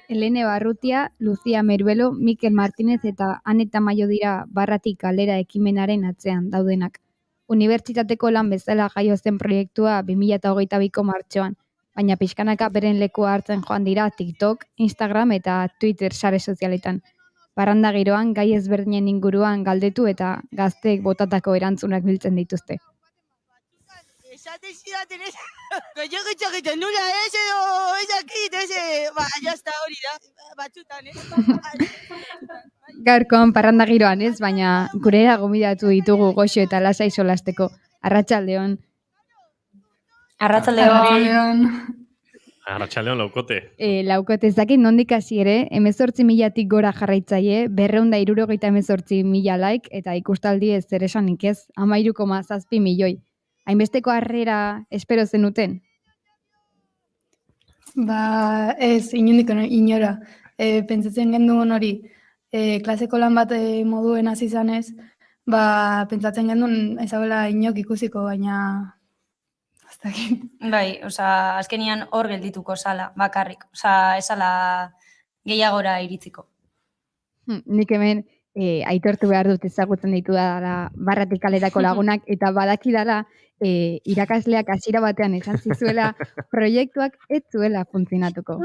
Helene Barrutia, Lucia Meruelo, Mikel Martínez eta Aneta Maio dira barratik kalera ekimenaren atzean daudenak. Unibertsitateko lan bezala jaio zen proiektua 2022ko martxoan, baina pixkanaka beren lekua hartzen joan dira TikTok, Instagram eta Twitter sare sozialetan. Parranda giroan gai ezberdinen inguruan galdetu eta gazteek botatako erantzunak biltzen dituzte. Esate zidaten ez, gehiagitxak egiten nula ez edo ezakit ez, jazta hori da, batzutan ez. Gaurkoan parranda giroan ez, baina gurera gomidatu ditugu Goxo eta Lasai solasteko. Arratsaldeon. Arratsaldeon laukote. Laukote ezakit nondik hasi ere, 18.000tik gora jarraitzaile, 278.000 like eta ikustaldi ez zer esanik ez, 13,7 milioi. Hainbesteko harrera espero zenuten? Ez, inondik inora. Pentsatzen genduen hori, klaseko lan bat moduen hasi zanez, pentsatzen gendun ezabela inok ikusiko, baina ez dakit. Bai, osea, azkenian hor geldituko zala, bakarrik. Osea, esala gehiagora iritziko. Nik hemen aitortu behar dut ezagutzen ditu dela barratik kaletako lagunak, eta badakidala irakasleak hasiera batean esan zizuela proiektuak ez zuela funtzionatuko.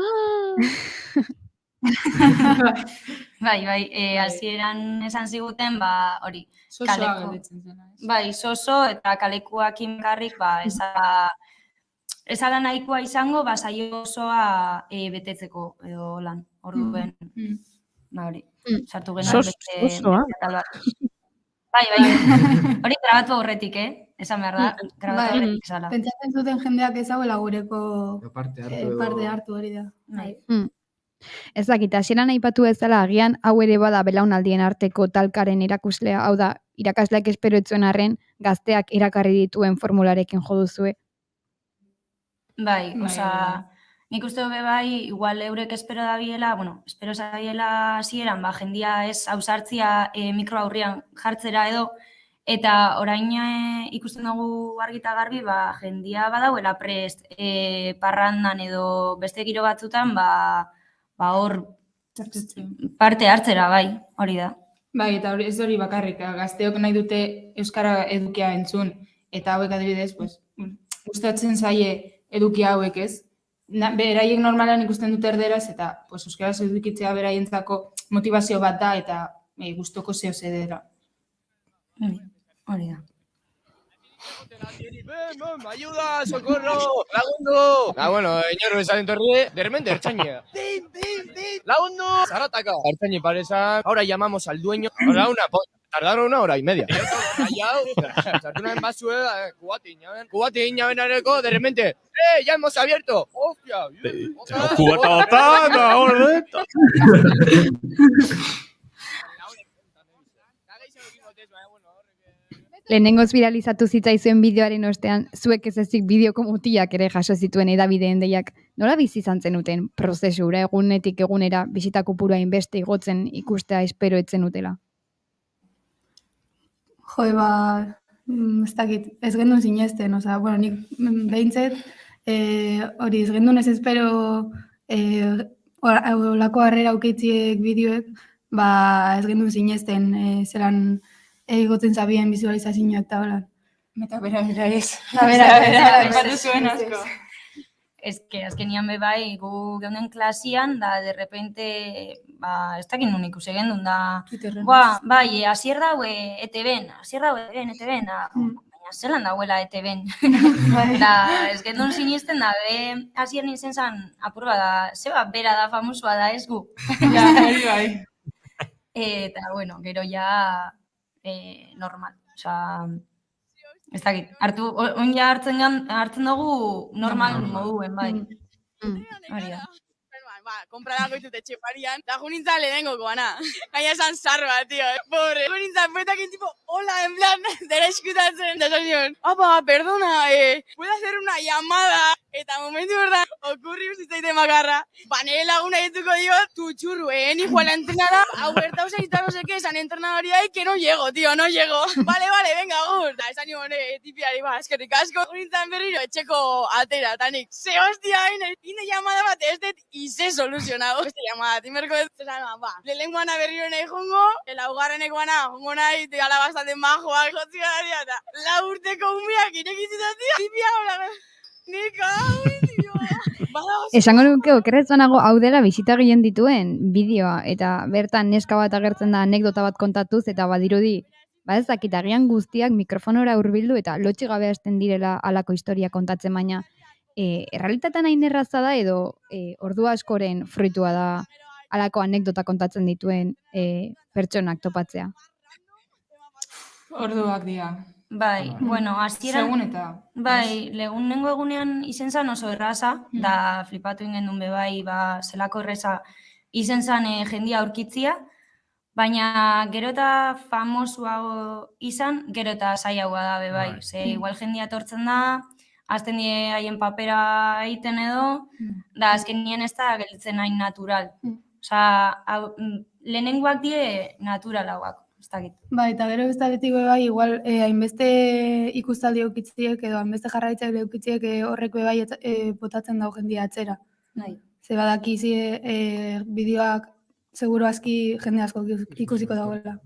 Bai, hasieran esan ziguten, hori, Sosoa kaleko. gelditzen zena. Bai, soso eta kalekuakin bakarrik, ezala nahikoa izango, saio osoa betetzeko edo lan, orduen. Hori, sartu genuen Sosoa? atal bat. Bai, hori grabatu aurretik, esan behar da, grabatu aurretik esala. Pentsatzen zuten jendeak ezaguela gureko parte parte hartu hori da. Ez dakit, hasieran aipatu bezala agian hau ere bada belaunaldien arteko talkaren erakuslea, hau da, irakasleak espero ez zuen arren, gazteak erakarri dituen formularekin jo duzue. Bai, osea, nik uste dut bai, igual eurek espero zabiela hasieran, jendia ez hausartzia mikro aurrian jartzera edo, eta orain ikusten dugu argita garbi, jendia badauela prest parrandan edo beste giro batzutan, hor parte hartzera, bai, hori da. Bai, eta ez hori bakarrik, gazteok nahi dute euskara edukia entzun, eta hauek adibidez, gustatzen zaie edukia hauek ez. Beraiek normalan ikusten dute erderaz, eta euskaraz edukitzea beraientzako motivazio bat da, eta gustoko zeo zedera. Hori da. Ayuda, socorro, lagundu! Bueno, inor bezaren torri, de repente ertzaina. Lagundu! Zarataka. Ertzaina parezan, ahora llamamos al dueño, ahora tardaron 1 hora y media. Sartu nahen basue, kubati inabenareko, de repente, ya hemos abierto! ¡Hostia! Kubata batana, hor Lehenengoz viralizatu zitzaizuen bideoaren ostean, zuek ez ezik bideoko mutilak ere jaso zituen edabideen deiak. Nola bizi izan zenuten prozesura egunetik egunera bisita kopurua inbeste igotzen ikustea espero ez zenutela? Jo, ez dakit, ez gendun sinesten, nik behintzet, hori ez gendun ez espero olako harrera aukitziek bideoek, ez gendun sinesten, zelan egoten zabien bizualizazioak eta hola. Eta bera ez. Bera zuen asko. Ez que azkenian bai, gu geunden klasian, da de repente, ez dakit nun ikusi gendun, da, bai, hasier daue ETB-en, baina zelan dauela ETB-en. Da, ez gendun sinisten, da, hasier nintzen zan, apur da, zeba, bera da, famosua da, ez gu. Bai. Eta, gero ja, normal, ez dakit, oin ja hartzen dugu normal moduen, bai. Hori da. Komprarako ditut etxeparian, da junintzan lehenengoko gana. Gaina esan zarba, tío, pobre. Junintzan petakin tipo, hola, en plan, dera eskutatzen. Da zanion, apa, perdona, ¿puedo hacer una llamada? Eta momentu berda, okurri uzitzaite makarra. Nere laguna dituko diot, tu churru, ni juan la entrenada, hau bertau zaizta no sé qué, esan entrenadoria, que no llego, tío, no llego. Vale, venga, gur. Da, esan nion, tipiari, eskerrik asko. Junintzan berriro, etxeko atera, tanik, ze hostia, ine llamada bat, ez det, ize soluzionado. Beste llamada, timerko ez, lehenguana berriro nahi jungo, laugarrenek guana, jungo nahi, ala bastante majoak, jotzia daria, eta laurteko umiak irekizita, tío, tipia hola, nik hau, tío. Esango nuke okerretzanago hau dela bisita gehien dituen bideoa, eta bertan neska bat agertzen da anekdota bat kontatuz, eta badirudi, ez dakit, agian guztiak mikrofonora hurbildu eta lotxi gabe hasten direla halako historia kontatzen, baina errealitatean hain erraza da edo ordu askoren fruitua da halako anekdota kontatzen dituen pertsonak topatzea? Orduak dira. Bai, hasieran... Segun eta... Bai, lehenengo egunean izen zan oso erraza, da flipatu ingen duen bai, zelako erreza izen zan jendia aurkitzia, baina gero eta famosuago izan, gero eta zaiagoa da bai. Igual jendia etortzen da, azten die haien papera egiten edo, da azkenien ez da gelditzen hain natural. Lehenengoak die naturalauak. ez dakit. Ba, eta gero beste aldetik bai, igual, hainbeste ikustaldi eukitziek edo hainbeste jarraitzak eukitziek horrek bai botatzen dau jendia atzera. Bai. Ze badakizi bideoak seguru aski jende asko ikusiko dagoela.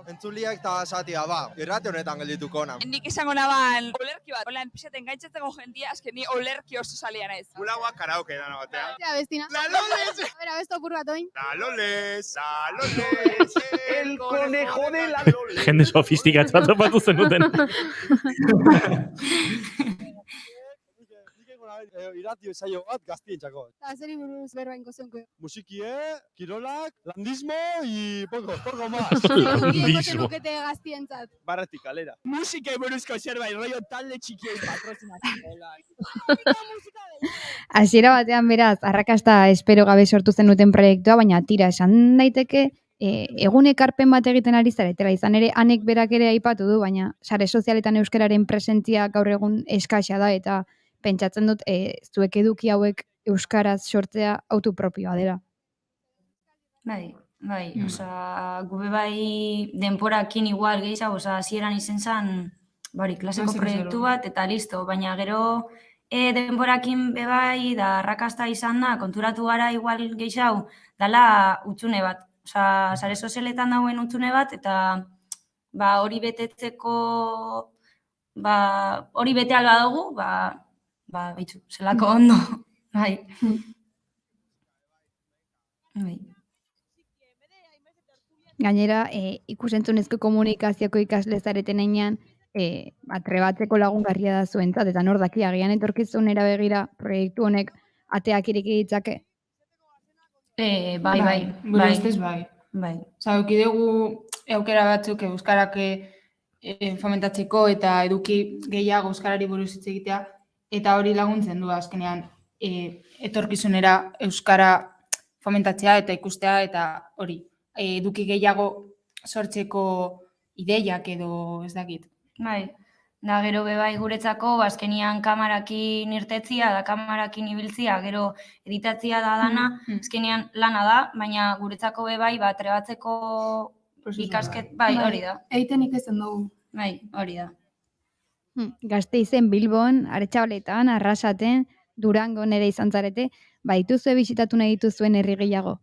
Entzuliak eta esatia, irrate honetan geldituko ona. Nik izango naban olerki bat, hola enpizaten gaitzatzeko jendia, azken ni olerki oso salia naiz. Gulagoak karaoke dana batean. Zea bestina. La Loles! A ver, abesto apur bat oin. La Loles, el conejo de la Loles. Jende sofistikatua topatu zenuten. Iratio saio bat gaztientzako. Eta zeri buruz berbainko zenko. Musikie, kirolak, landismo y poco más. Landismo. Nukete gaztientzat. Barretik kalera. Musike buruzko zerbait, rollo talde txikiei patrozinatzen. Hasiera batean beraz, arrakasta espero gabe sortu zenuten proiektua, baina tira esan daiteke, egun ekarpen bat egiten ari zaretela, izan ere anek berak ere aipatu du, baina sare sozialetan euskararen presentzia gaur egun eskaxa da, eta pentsatzen dut zuek eduki hauek euskaraz sortzea autopropioa dela. Bai, osea, gube bai denporakin igual gehiago, osea, hasieran izen zen, bari, klaseko proiektu bat, eta listo, baina gero denporakin bebai, da arrakasta izan da, konturatu gara igual gehiago, dala utxune bat, osea, sare sozialetan dauen utxune bat, eta hori betetzeko, hori bete alba dugu, bitxu, zelako ondo, bai. Gainera, ikusentzunezko komunikazioko ikasle zareten einean, trebatzeko lagungarria da zuentzat, eta nor daki agian etorkizunera begira proiektu honek ateak ireki ditzake? Bai. Gure ustez bai. Osa, dugu aukera batzuk euskarak fomentatzeko eta eduki gehiago euskarari buruz hitz egitea, eta hori laguntzen du azkenean etorkizunera euskara fomentatzea eta ikustea, eta hori eduki gehiago sortzeko ideiak edo ez dakit. Bai, da gero bebai guretzako, azkenian kamarakin irtetzia da kamarakin ibiltzia, gero editatzia da dana, azkenian lana da, baina guretzako bebai trebatzeko ikasket, bai, hori da. Eiten ikesten dugu. Bai, hori da. Gasteizen, Bilbon, Aretxabaletan, Arrasaten, Durango nere izan zarete, dituzue bisitatu nahi dituzuen herri gehiago?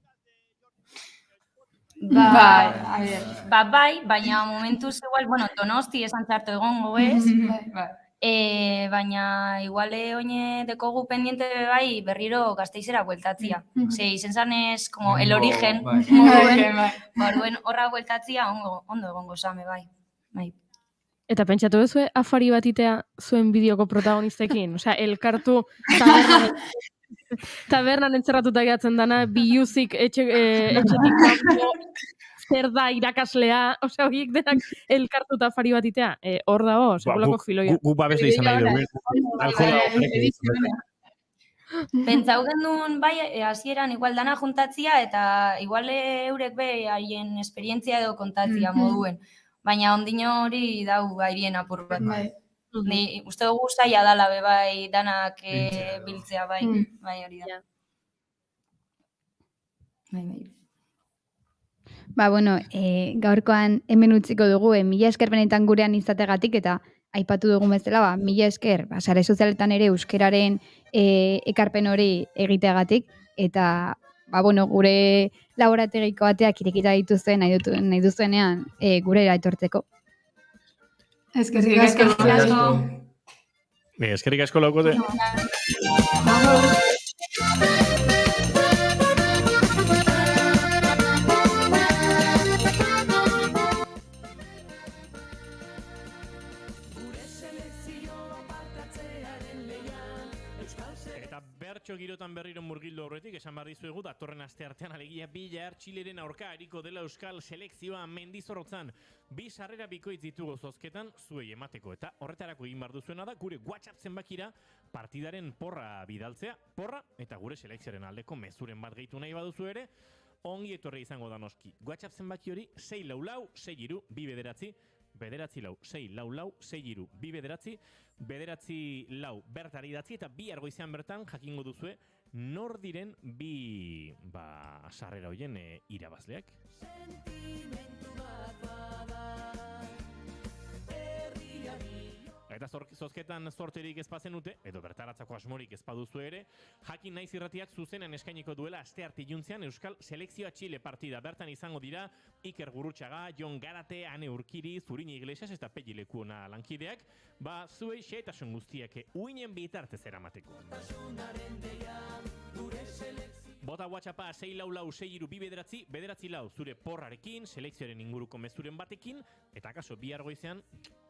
Bai, baina momentuz igual, Donosti esan txartu egongo ez, baina igual oine dekogu pendiente bai berriro Gasteizera bueltatzia. Ze izen zanez, como el origen, horra bueltatzia ondo egongo zame bai. Eta pentsatu duzue afari bat itea zuen bideoko protagonistekin? Osea, elkartu tabernan entzerratuta gehatzen dana, biluzik etxetik kanpo, zer da irakaslea, osea, horiek denak elkartuta afari bat itea. Hor dago, sekulako filoia. Gu babesle izan nahi dugu. Pentsau gendun, bai, hasieran igual dana juntatzia, eta igual eurek be haien esperientzia edo kontatzia moduen. Baina ondino hori dau gairien apur bat. Ni uste dugu zaila dala be bai danak biltzea bai hori da. Gaurkoan hemen utziko dugu, mila esker benetan gurean izategatik, eta aipatu dugun bezala, mila esker, sare sozialetan ere euskararen ekarpen hori egiteagatik, eta gure laborategiko bateak irekita dituzuen nahi duzuenean gurera etortzeko. Eskerrik asko. Eskerrik asko laukote. Bertso girotan berriro murgildo horretik, esan behar dizuegu, datorren asteartean alegia Bilar Txileren aurka hariko dela euskal selekzioa Mendizorrotzan. 2 sarrera bikoitz ditugu zozketan zuei emateko, eta horretarako egin behar duzuena da gure WhatsApp zenbakira partidaren porra bidaltzea, porra eta gure selekzioaren aldeko mezuren bat gehitu nahi baduzu ere, ongi etorri izango da noski. WhatsApp zenbaki hori 644 63 299 944-644-6 bertari idatzi eta bi argoizean bertan jakingo duzue nor diren bi sarrera hoien irabazleak. Sentimentu bat bada herriari. Eta zozketan zorterik ezpazenute, edo bertaratzako asmorik ezpaduzu ere, Jakin Naiz Irratiak zuzenan eskainiko duela astearte iluntzean Euskal Selekzioa Txile partida. Bertan izango dira Iker Gurrutxaga, Jon Garate, Ane Urkiri, Zurine Iglesias eta Pegi Lekuona lankideak, zuei xehetasun guztiak uinen bitartez eramateko. Bota WhatsAppa 644-643-944 zure porrarekin, selekzioaren inguruko mezuren batekin, eta kaso bihar goizean,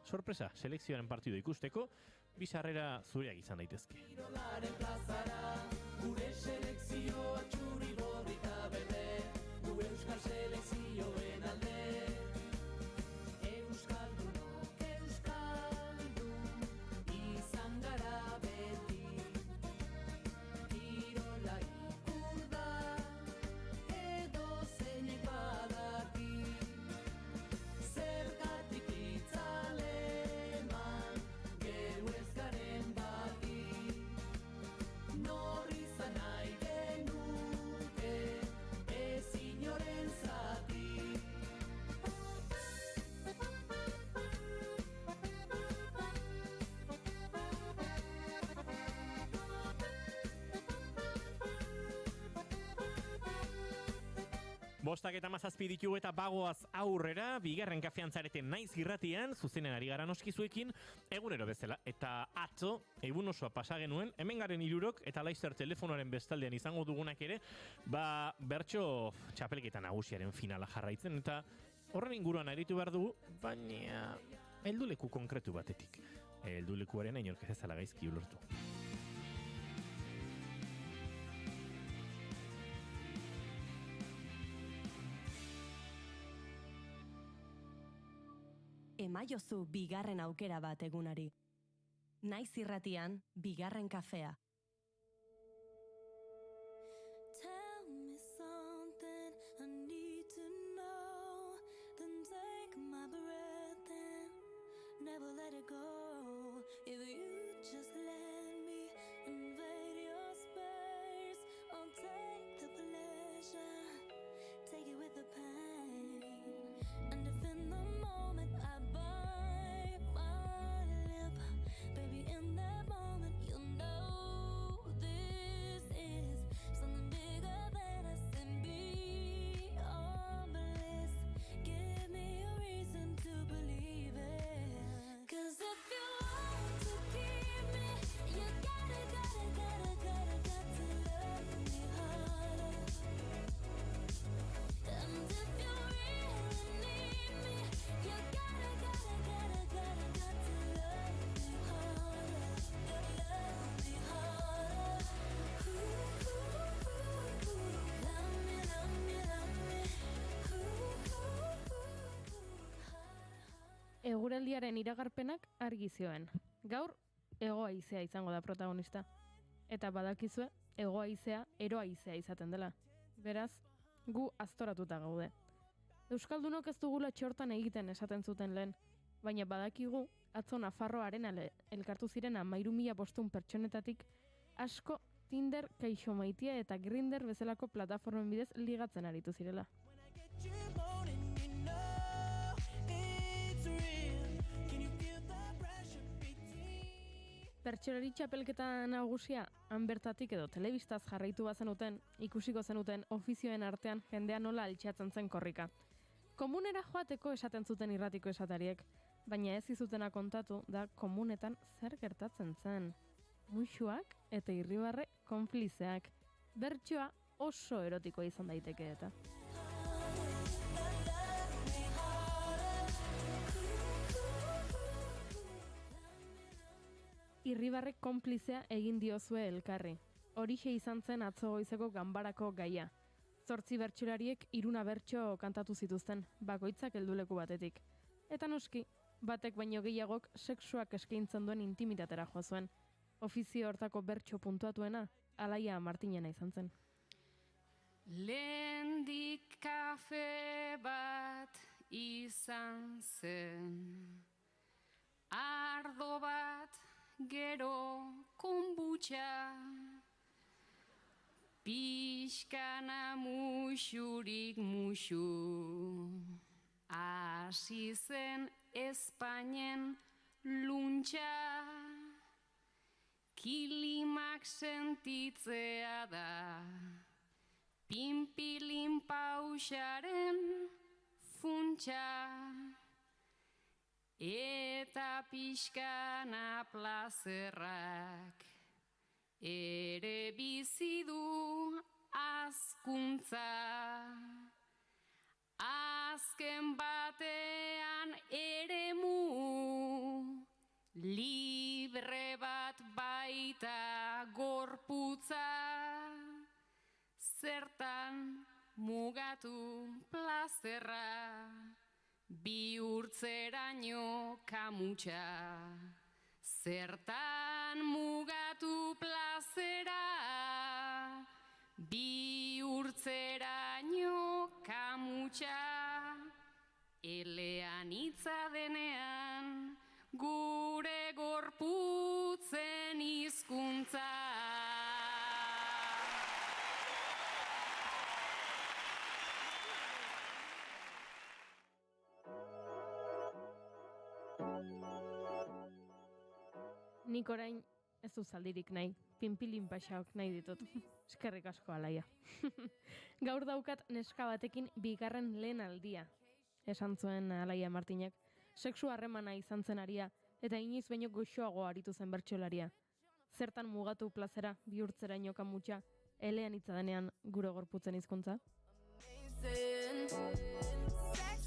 sorpresa, selekzioaren partido ikusteko, bi sarrera zureak izan daitezke. Kirolaren plazara, gure selekzioa txuri borri eta berde, gu euskal selekzioen alde. Euskaldunok euskaldun, izan gara beti. Kirola ikur da, edo zeinek badaki. Zergatik itzaleman, geu ez garen bati. Nor izan nahi genuke, ez inoren zati. Bostak eta 17 ditugu eta bagoaz aurrera, bigarren kafean zareten Naiz Irratian, zuzenen ari gara noskizuekin, egunero bezala. Eta atzo, egun osoa pasa genuen, hemen garen 3 eta laizter telefonoaren bestaldean izango dugunak ere, bertso txapelketa nagusiaren finala jarraitzen, eta horren inguruan aritu behar dugu, baina helduleku konkretu batetik. Heldulekuaren inork ez ezala gaizki ulertu. Emaiozu bigarren aukera bat egunari. Naiz Irratian, bigarren kafea. Tell me something I need to know. Then take my breath and never let it go. If you just let me invade your space, I'll take the pleasure, take it with the pain. And if in the moment I bite my lip, baby, in that moment you'll know this is something bigger than us and beyond bliss. Give me a reason to believe it. 'Cause if you want to keep me, you gotta to love me harder. And if you really need me, you gotta to love me harder. Love me harder. Love me, love me, love me. Eguraldiaren iragarpenak argi zioen. Gaur, hego haizea izango da protagonista. Eta badakizue, hego haizea, ero haizea izaten dela. Beraz, gu aztoratuta gaude. Euskaldunok ez dugula txortan egiten esaten zuten lehen, baina badakigu, atzo Nafarroaren elkartu ziren 13.500 pertsonetatik asko Tinder, Kaixo Maitia eta Grindr bezalako plataformen bidez ligatzen aritu zirela. Pertsolari txapelketa nagusia, han bertatik edo telebistaz jarraitu bazenuten, ikusiko zenuten ofizioen artean jendea nola altxatzen zen korrika. Komunera joateko esaten zuten irratiko esatariek, baina ez izutena kontatu da komunetan zer gertatzen zen. Muxuak eta irribarre konflizeak. Bertsoa oso erotikoa izan daiteke eta. Irribarrek konplizea egin diozue elkarri. Horixe izan zen atzo goizeko ganbarako gaia. 8 bertsolariek 3 bertso kantatu zituzten, bakoitzak helduleku batetik. Eta noski, batek baino gehiagok sexuak eskaintzen duen intimitatera joa zuen. Ofizio hortako bertso puntuatuena, Alaia Martinena izan zen. Lehendik kafe bat izan zen. Ardo bat gero konbutxa, pixkana musurik musu. Hasi zen Espainen luntxa, kilimak sentitzea da, pinpilin pausaren funtsa, eta pixkana plazerrak ere bizi du azkuntza. Azken batean eremu libre bat baita gorputza, zertan mugatu plazerra, bihurtzeraino kamutxa. Zertan mugatu plazera, bihurtzeraino kamutxa. Elean hitza denean, gure gorputzen hizkuntza. Nik orain ez du zaldirik nahi, pinpilin paxaok nahi ditut. Eskerrik asko alaia. Gaur daukat neska batekin bigarren lehen aldia. Esan zuen Alaia Martinek. Sexu harremana izan zen aria, eta inoiz baino goxoago aritu zen bertsolaria. Zertan mugatu plazera, bihurtzeraino kamutxa, elean hitza denean gure gorputzen hizkuntza. Sex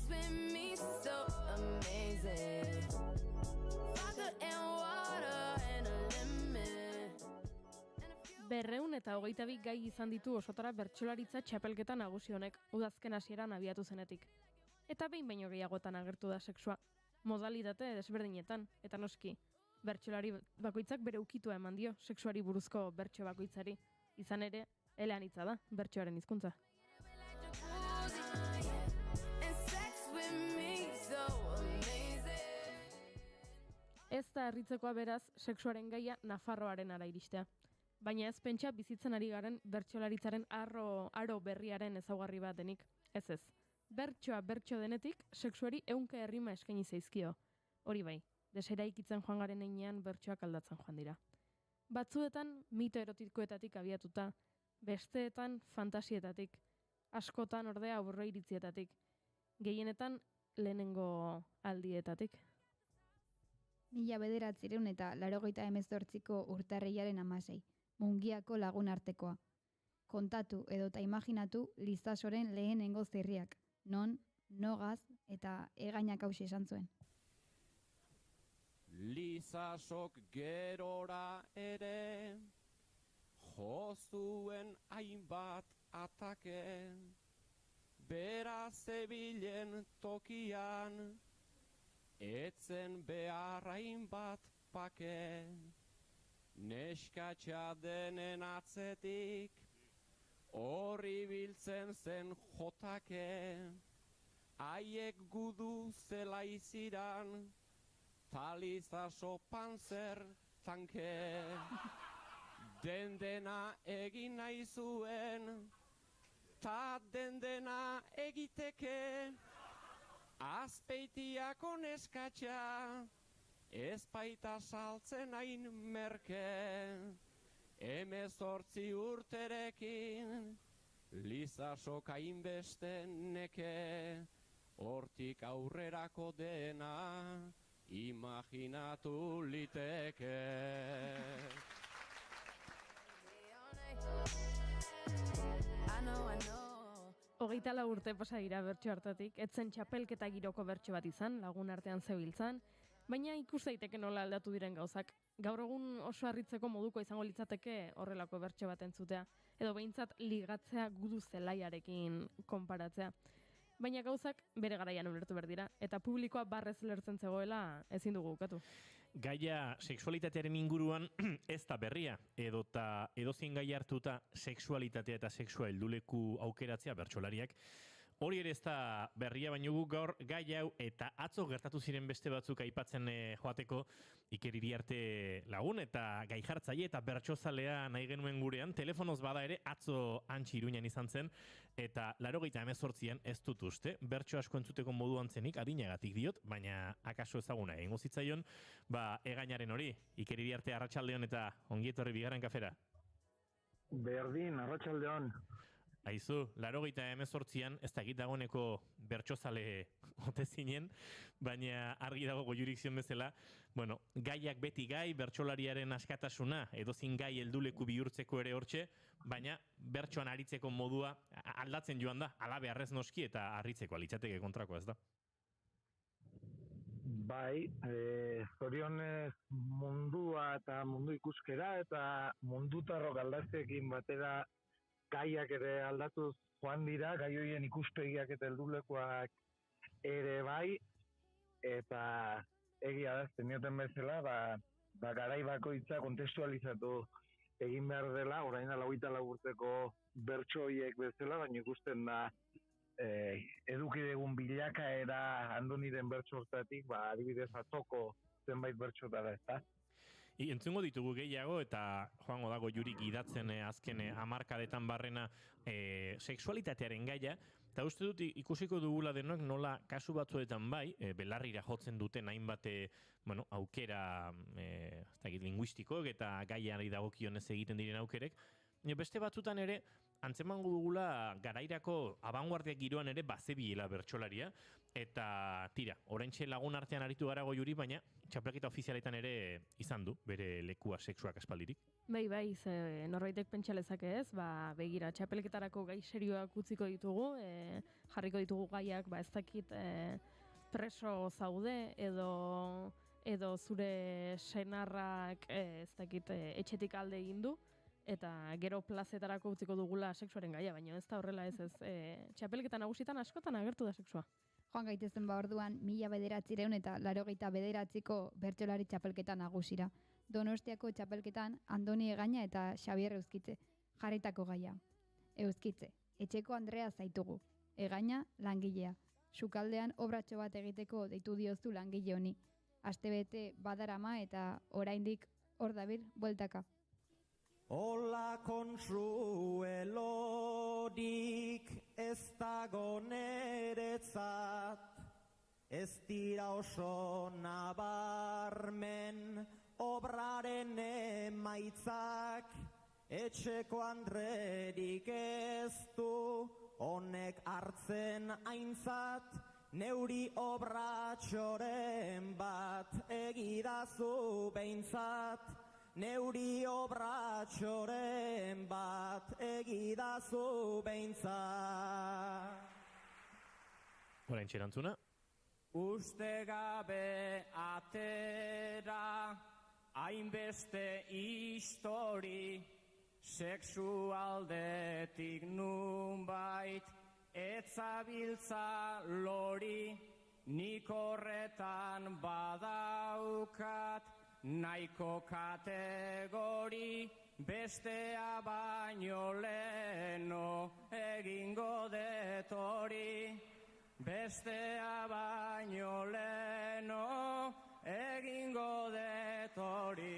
with me so amazing. Vodka and water and a lemon. 222 gai izan ditu osotara bertsolaritza txapelketa nagusi honek, udazken hasieran abiatu zenetik. Eta behin baino gehiagotan agertu da sexua, modalitate desberdinetan, eta noski, bertsolari bakoitzak bere ukitua eman dio sexuari buruzko bertso bakoitzari, izan ere, elean hitza da, bertsoaren hizkuntza. Ez da harritzekoa beraz, sexuaren gaia Nafarroaren ara iristea. Baina ez pentsa bizitzen ari garen bertsolaritzaren aro berriaren ezaugarri bat denik, ez. Bertsoa bertso denetik, sexuari ehunka errima eskaini zaizkio. Hori bai, deseraikitzen joan garen heinean bertsoak aldatzen joan dira. Batzuetan mito erotikoetatik abiatuta, besteetan fantasietatik, askotan ordea aurreiritzietatik, gehienetan lehenengo aldietatik. 1988ko urtarrilaren 16, Mungiako lagun artekoa. Kontatu edota imaginatu Lizasoren lehenengo zirriak, non, nogaz eta egainak hauxe esan zuen. Lizasok gerora ere, jozuen hainbat atake, bera zebilen tokian, etzen behar hainbat pake, neskatxa denen atzetik, horri biltzen zen jotake, haiek gudu zela iziran, Lizaso panzer tanke. Dendena egin nahi zuen, ta dendena egiteke, azpeitiako neskatxa, ez baita saltzen hain merke. 18 urterekin, Lizasok hainbeste neke, hortik aurrerako dena, imaginatu liteke. Hogeita lau urte pasa dira bertso hartatik, etzen txapelketa giroko bertso bat izan, lagun artean zebiltzan, baina ikus daiteke nola aldatu diren gauzak. Gaur egun oso harritzeko moduko izango litzateke horrelako bertso bat entzutea, edo behintzat ligatzea gudu zelaiarekin konparatzea. Baina gauzak bere garaian ulertu behar dira, eta publikoa barrez lertzen zegoela ezin dugu ukatu. Gaia sexualitatearen inguruan ez da berria, edota edozien gai hartuta sexualitatea eta sexua helduleku aukeratzea bertsolariak hori ere ez da berria, baina guk gaur gai hau eta atzo gertatu ziren beste batzuk aipatzen joateko Iker Iriarte lagun eta gai jartzaile eta bertsozalea nahi genuen gurean, telefonoz bada ere atzo Antxi Iruñan izan zen eta 98an ez dut uste, bertso asko entzuteko moduan zenik, adinagatik diot, baina akaso ezaguna egingo zitzaion, egainaren hori, Iker Iriarte arratsaldeon eta ongi etorri bigarren kafera. Berdin, arratsaldeon. Aizu, 98an ez da dagoeneko bertsozale ote zinen, baina argi dago Goiurik zion bezala, bueno, gaiak beti gai, bertsolariaren askatasuna, edozin gai helduleku bihurtzeko ere hortxe, baina bertsoan aritzeko modua aldatzen joan da, ala beharrez noski eta harritzeko alitzateke kontrako ez da. Bai, zorionez mundua eta mundu ikuskera eta mundutarrok aldatzeekin batera gaiak ere aldatuz joan dira, gai horien ikuspegiak eta heldulekoak ere bai, eta egia da, zenioten bezala, garai bakoitza kontestualizatu egin behar dela, orain 24 urteko bertso horiek bezala, baina ikusten da eduki dugun bilakaera Andoniren bertso hortatik, adibidez atzoko zenbait bertsotara, ezta? Entzungo ditugu gehiago eta joango dago Jurik idatzen azken hamarkadetan barrena sexualitatearen gaia, eta uste dut ikusiko dugula denok nola kasu batzuetan bai, belarrira jotzen duten hainbat aukera linguistikoak eta gaiari dagokionez egiten diren aukerek, beste batzutan ere antzemango dugula garairako abanguardiak giroan ere bazebiela bertsolaria, eta tira, oraintxe lagun artean aritu gara Goiuri, baina txapelketa ofizialetan ere izan du, bere lekua sexuak aspaldirik. Bai, norbaitek pentsa lezake ez, begira, txapelketarako gai serioak utziko ditugu, jarriko ditugu gaiak, ez dakit preso zaude, edo zure senarrak, ez dakit, etxetik alde egin du, eta gero plazetarako utziko dugula sexuaren gaia, baina ez da horrela ez, txapelketan nagusitan askotan agertu da sexua. Joan gaitezen orduan, 1900 eta 89ko bertsolari txapelketan nagusira. Donostiako txapelketan Andoni Egaña eta Xabier Euskitze, jarritako gaia. Euskitze, etxeko Andrea zaitugu. Egaña, langilea. Sukaldean obratxo bat egiteko deitu dioztu langile honi. Astebete badarama eta oraindik hor dabil bueltaka. Ola konsuelorik ez dago neretzat, ez dira oso nabarmen obraren emaitzak, etxeko andrerik ez du honek hartzen aintzat, neuri obratxoren bat egidazu behintzat, neuri obratxoren bat egidazu behintzat. Horain txerantzuna? Uste gabe atera hainbeste histori, sexualdetik nunbait etzabiltza lori, nik horretan badaukat nahiko kategori, bestea baino leno egingo detori, bestea baino leno egingo detori.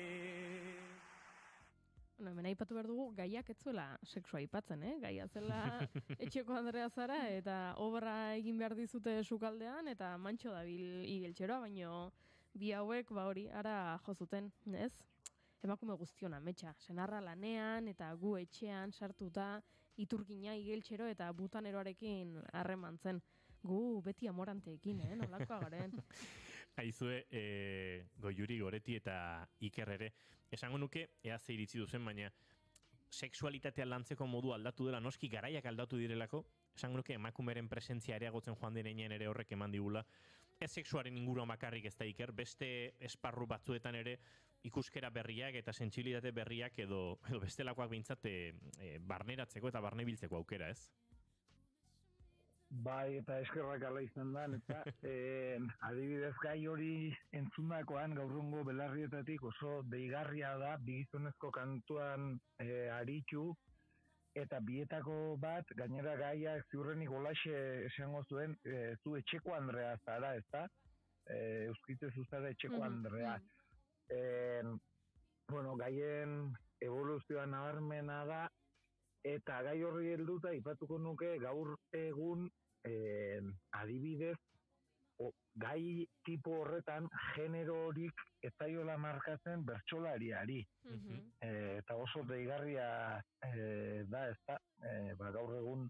Hemen aipatu behar dugu, gaiak ez zuela sexua aipatzen, Gaia zela etxeko Andrea zara eta obra egin behar dizute sukaldean eta mantxo dabil igeltxeroa, baino bi hauek, hori, ara jozuten, ez? Emakume guztiona, metxa, senarra lanean eta gu etxean sartuta iturgina igeltxero eta butaneroarekin harremantzen. Gu beti amoranteekin, nolakoa garen. Aizue, Goiuri, Goreti eta Iker ere. Esango nuke, ea ze iritzi duzen, baina sexualitatea lantzeko modu aldatu dela, noski garaiak aldatu direlako, esango nuke emakumeren presentzia areagotzen joan direnean ere horrek eman digula. Ez sexuaren inguruan bakarrik ez da Iker, beste esparru batzuetan ere ikuskera berriak eta sentsibilitate berriak edo bestelakoak behintzat barneratzeko eta barnebiltzeko aukera, ez? Bai, eta eskerrak ala izan da, eta adibidez gai hori entzunakoan gaurrungo belarrietatik oso deigarria da, bigizonezko kantuan aritu, eta bietako bat, gainera gaiak ziurrenik olaxe esango zuen, zu Etxeko Andrea zara, ezta? Euskitze zuzara Etxeko Andrea. Bueno, gaien evoluzioa nabarmena da, eta gai horri helduta ipatuko nuke gaur egun adibidez, gai tipo horretan generorik ez zaiola markatzen bertsolariari. Eta oso deigarria da, ezta? Gaur egun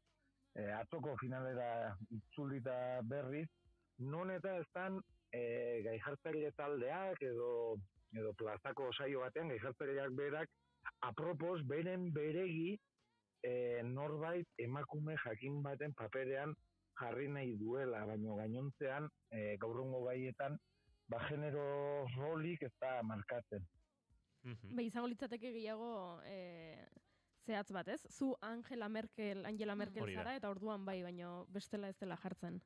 atzoko finalera itzulita berriz, non eta eztan gai jartzaile taldeak edo plazako saio batean gai jartzaileak berak apropos beren beregi norbait emakume jakin baten paperean jarri nahi duela, baino gainontzean gaurrengo gaietan genero rolik ez da markatzen. Izango litzateke gehiago zehatz bat, ez? Zu Angela Merkel zara eta orduan bai, baino bestela ez dela jartzen.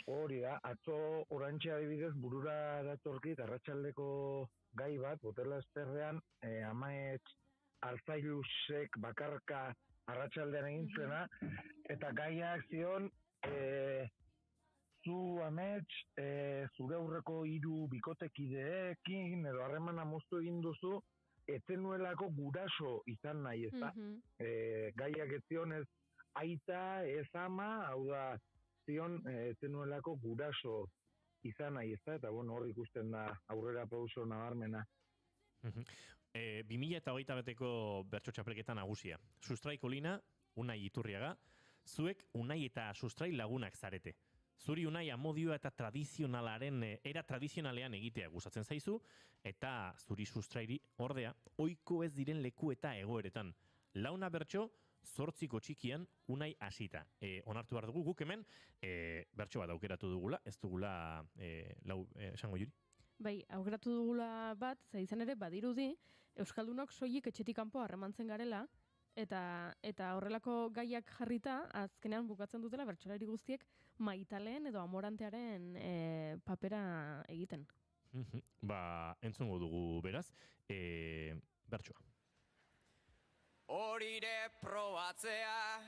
Hori da, atzo orantxe adibidez burura datorkit arratsaldeko gai bat, Botela Esterrean, Amaetx Arzailusek bakarka arratsaldean egin zuena, eta gaiak zion, zu Amaetx, zure aurreko 3 bikotekideekin, edo harremana moztu egin duzu, etzenuelako guraso izan nahi, ezta? Gaiak ez zion ez aita, ez ama, hau da, zion etzenuelako guraso izan nahi, ezta? Eta bueno, hor ikusten da aurrera pauso nabarmena. 2008 bateko bertso txapelketa nagusia. Sustrai Kolina, Unai Iturriaga, zuek Unai eta Sustrai lagunak zarete. Zuri Unai amodioa eta era tradizionalean egitea gustatzen zaizu, eta zuri Sustrairi ordea, ohiko ez diren leku eta egoeretan. Launa bertso, 8 txikian Unai hasita. Onartu behar dugu guk hemen, bertso bat aukeratu dugula, ez dugula esango Juri? Bai, aukeratu dugula bat, izan ere badirudi, Euskaldunok soilik etxetik kanpo harremantzen garela, eta horrelako gaiak jarrita, azkenean bukatzen dutela bertsolari guztiek maitaleen edo amorantearen papera egiten. Entzungo dugu beraz, bertsoa. Horire probatzea,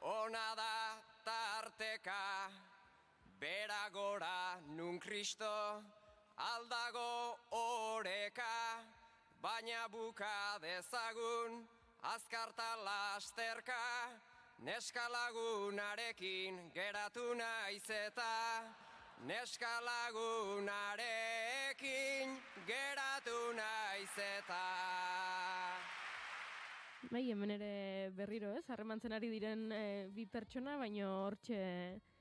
ona da tarteka, bera gora nun Kristo, aldago oreka, baina buka dezagun, azkarta lasterka, neska lagunarekin geratu naiz eta, neska lagunarekin geratu naiz eta. Bai, hemen ere berriro ez, harremantzen ari diren bi pertsona, baino hortxe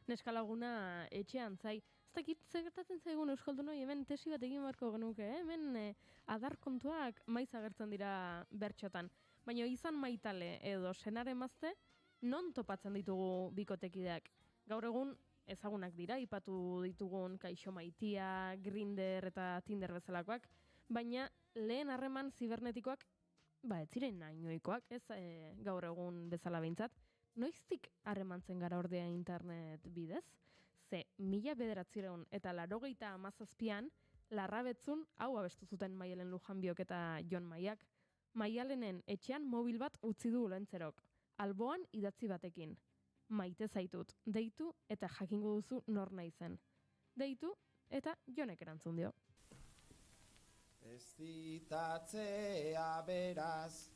neska laguna etxean zai. Ez dakit gertatzen zaigun euskaldunoi, hemen tesi bat egin beharko genuke, hemen adar kontuak maiz agertzen dira bertxotan. Baina izan maitale edo senar emazte, non topatzen ditugu bikotekideak. Gaur egun ezagunak dira, ipatu ditugun Kaixo Maitia, Grindr eta Tinder bezalakoak, baina lehen harreman zibernetikoak ez ziren nainoikoak, ez gaur egun bezala behintzat. Noiztik harremantzen gara ordea internet bidez? Ze 1997 eta 1997an Larrabetzun hau abestu zuten Maialen Lujanbiok eta Jon Maiak. Maialenen etxean mobil bat utzi du Lentzerok, alboan idatzi batekin. Maite zaitut, deitu eta jakingo duzu nor naizen. Deitu eta Jonek erantzun dio. Ez zitatzea beraz,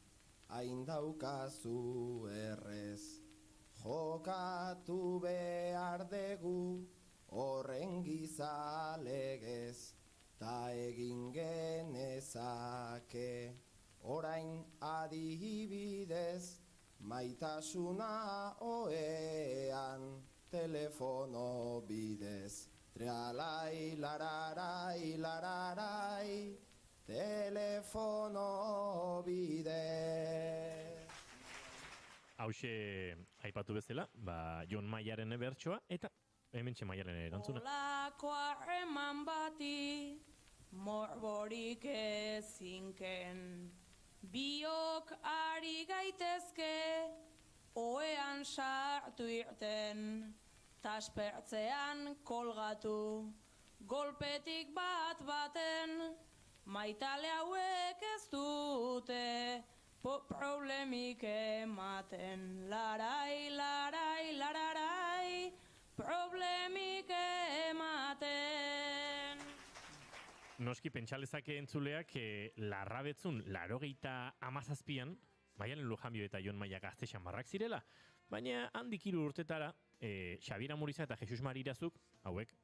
hain daukazu errez. Jokatu behar dugu horren gizalegez, ta egin genezake orain adibidez, maitasuna oean telefono bidez. Trealai, lararai, lararai, telefono bidez. Hauxe aipatu bezala, Jon Maiaren bertsoa eta hementxe Maiaren erantzuna. Olakoa eman bati, morborik ezinken, biok ari gaitezke, oean sartu irten, taspertzean kolgatu, golpetik bat baten, maitale hauek ez dute, problemik ematen. Larai, larai, lararai, problemik ematen. Noski pentsalezake entzuleak larrabetzun 97an, Maialen Lujanbio eta Jon Maia Gazte xamarrak zirela, baina handik 3 urtetara Xabier Amuriza eta Jesus Mari Irazuk, hauek,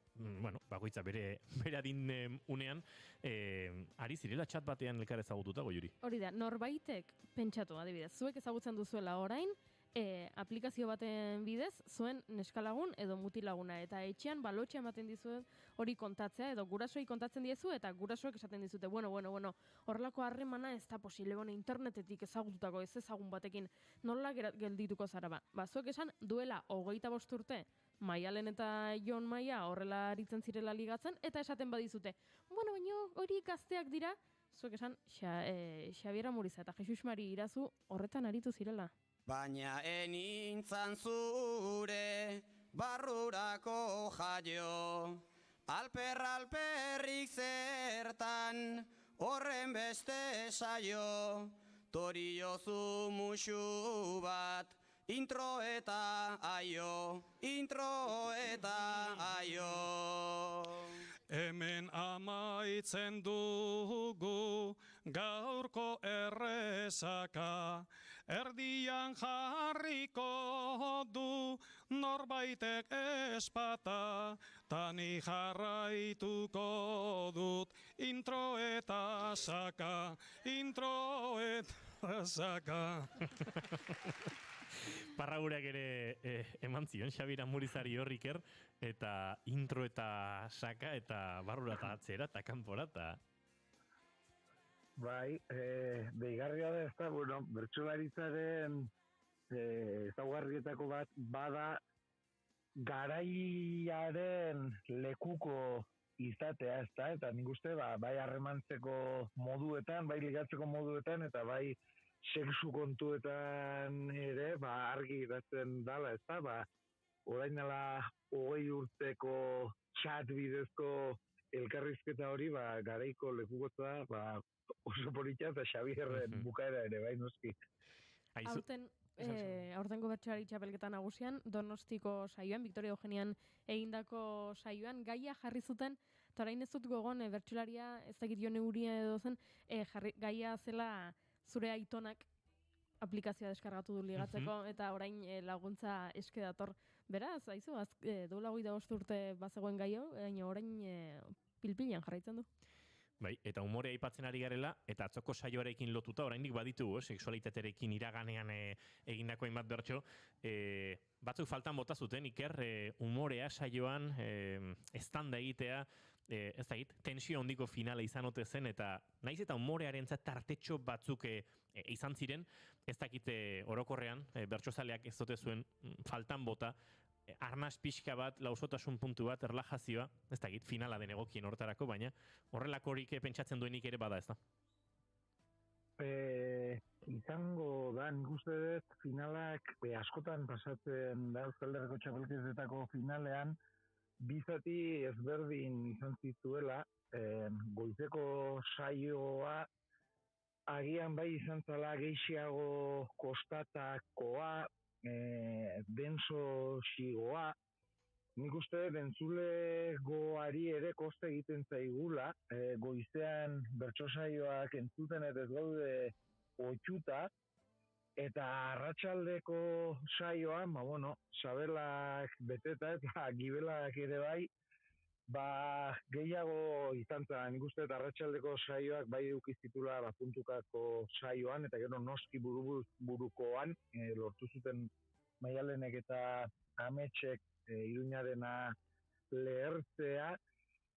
bakoitza bere adin unean, ari zirela txat batean elkar ezagututa, Goiuri. Hori da, norbaitek pentsatu, adibidez, zuek ezagutzen duzuela orain, aplikazio baten bidez, zuen neskalagun edo mutilaguna, eta etxean balotxe ematen dizuen hori kontatzea, edo gurasoei kontatzen diezu, eta gurasoek esaten dizute, bueno, horrelako harremana ez da posible, internetetik ezagututako ez ezagun batekin, nola geldituko zara ba? Zuek esan, duela 25 urte, Maialen eta Jon Maia horrela aritzen zirela ligatzen, eta esaten badizute, baina hori gazteak dira, zuek esan, Xabier Amuriza eta Jesus Mari Irazu horretan aritu zirela. Baina enintzan zure barrurako jaio, alperrik zertan horren beste saio, toriozu musu bat, intro eta aio. Hemen amaitzen dugu gaurko errezaka, erdian jarriko du norbaitek espata, tani jarraituko dut intro eta saka. Parragureak ere eman zion, Xabier Amurizari horriker, eta intro eta saka, eta barrura eta atzera, eta kanpora, eta... Bai, deigarria da ez da, bertsolaritzaren ezaugarrietako bat bada garaiaren lekuko izatea, ez da, eta nik uste, bai harremantzeko moduetan, bai ligatzeko moduetan, eta bai sexu kontuetan ere, argi iratzen dala, ez da, orain dela 20 urteko chat bidezko elkarrizketa hori, garaiko lekukotza, oso politxa eta Xabierren bukaera ere, bai noski. Aurtengo bertsolari txapelketa nagusian, Donostiko saioan, Victoria Eugenian egindako saioan, gaia jarri zuten, eta orain ez dut gogon bertsolaria, ez dakit Jon Euria edo zen, gaia zela zure aitonak aplikazioa deskargatu du ligatzeko, eta orain laguntza eske dator. Beraz, haizu, duela 25 urte bazegoen gaio, orain pilpilan jarraitzen du. Bai, eta umorea aipatzen ari garela, eta atzoko saioarekin lotuta, oraindik baditugu, sexualitatearekin iraganean egindako hainbat bertso, batzuk faltan bota zuten, Iker, umorea saioan estanda egitea, ez da tensio handiko finala izan ote zen, eta naiz eta umorearentzat tartetxo batzuk izan ziren, ez dakite orokorrean, bertsozaleak ez dute zuen faltan bota, arnaz pixka bat, lausotasun puntu bat, erlajazioa, ez dakit, finala den egokien hortarako, baina horrelakorik pentsatzen duenik ere bada, ez da? Izango da, nik uste dut finalak askotan pasatzen da Euskal Herriko txapelketetako finalean, bizati ezberdin izan zituela, goizeko saioa agian bai izan zala gehiago kostatakoa, denso xigoa, nik uste entzulegoari ere koste egiten zaigula, goizean bertso saioak entzuten eta ez gaude otxuta, eta arratsaldeko saioan, sabelak beteta eta gibelak ere bai, gehiago izan zen, nik uste arratsaldeko saioak bai edukizitula puntukako saioan, eta gero noski burukoan, lortu zuten Maialenek eta Ametxek Iruñarena lehertzea,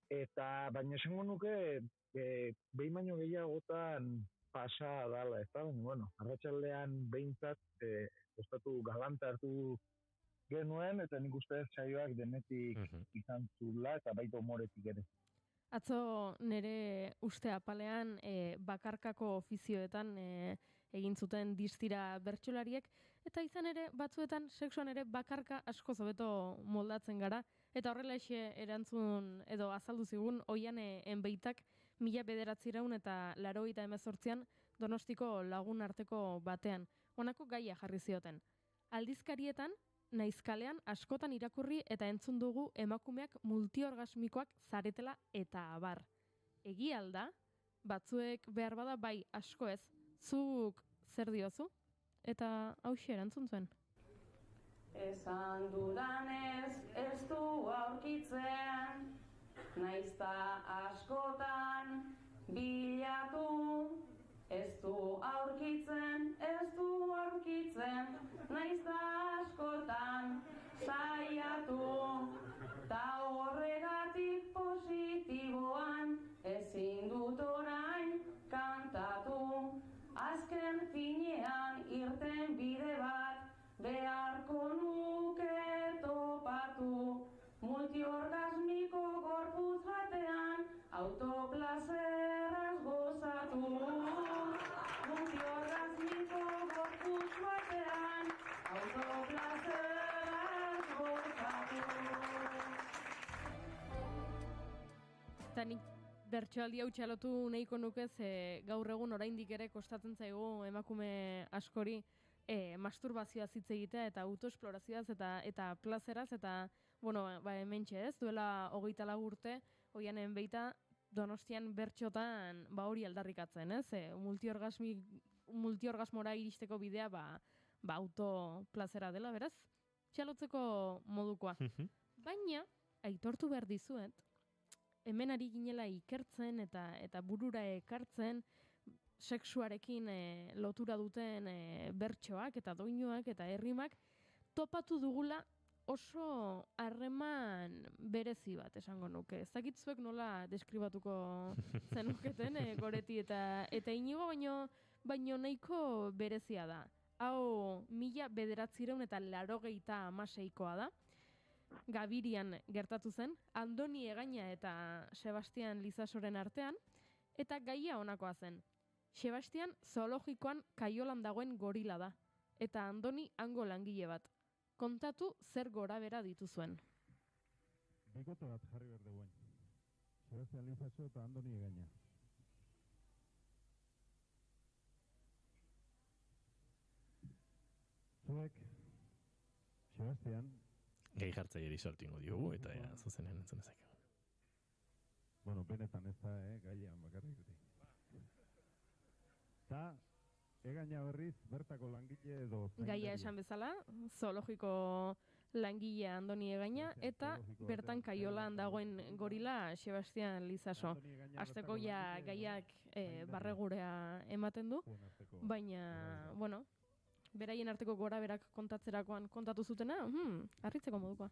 eta baina esango nuke behin baino gehiagotan pasa dala, ez da? Arratsaldean behintzat kostatu galanta hartu genuen, eta nik uste saioak denetik izan zula, eta baita umoretik ere. Atzo nire uste apalean bakarkako ofizioetan egin zuten distira bertsolariek, eta izan ere batzuetan sexuan ere bakarka asko hobeto moldatzen gara, eta horrela erantzun edo azaldu zigun Oiane Enbeitak 1988an Donostiko lagun arteko batean. Honako gaia jarri zioten. Aldizkarietan, naiz kalean askotan irakurri eta entzun dugu emakumeak multiorgasmikoak zaretela eta abar. Egia alda, batzuek behar bada bai asko ez, zuk zer diozu? Eta hauxe erantzun zuen. Esan dudanez ez du aurkitzen, naizta askotan bilatu. Ez du aurkitzen, naizta askotan saiatu. Ta horregatik positiboan ezin dut orain kantatu. Azken finean irten bide bat beharko nuke topatu. Multiorgasmiko gorputz batean autoplazeraz gozatu. Multiorgasmiko gorputz batean autoplazeraz gozatu. Eta nik bertsoaldi hau txalotu nahiko nuke ze gaur egun oraindik ere kostatzen zaigu emakume askori masturbazioaz hitz egitea eta autoesplorazioaz eta plazeraz eta hementxe ez, duela 24 urte, oianen beita Donostian bertxotan hori aldarrikatzen, ez? Multiorgasmora iristeko bidea autoplazera dela, beraz? Txalotzeko modukoa. Baina, aitortu behar dizuet, hemen ari ginela ikertzen eta burura ekartzen, sexuarekin lotura duten bertsoak eta doinuak eta errimak topatu dugula oso harreman berezi bat esango nuke. Ez dakit zuek nola deskribatuko zenuketen Goreti eta Inigo, baino nahiko berezia da. Hau 1986koa da. Gabirian gertatu zen, Andoni Egaña eta Sebastian Lizasoren artean, eta gaia honakoa zen. Sebastian zoologikoan kaiolan dagoen gorila da, eta Andoni hango langile bat. Kontatu zer gora bera dituzuen. Bikote bat jarri behar duguen. Sebastian Lizaso eta Andoni Egaña. Zuek, Sebastian... Gai jartzaileri sortu ingo diogu, eta zuzenean entzun ezak. Bueno, benetan ez da, gaian bakarrik dute. Eta, Egaña berriz, bertako langile edo... Gaia esan bezala, zoologiko langile Andoni Egaña, eta bertan kaiolan dagoen gorila Sebastian Lizaso. Hasteko gaiak barregurea ematen du, baina, beraien arteko gora berak kontatzerakoan kontatu zutena, harritzeko modukoa.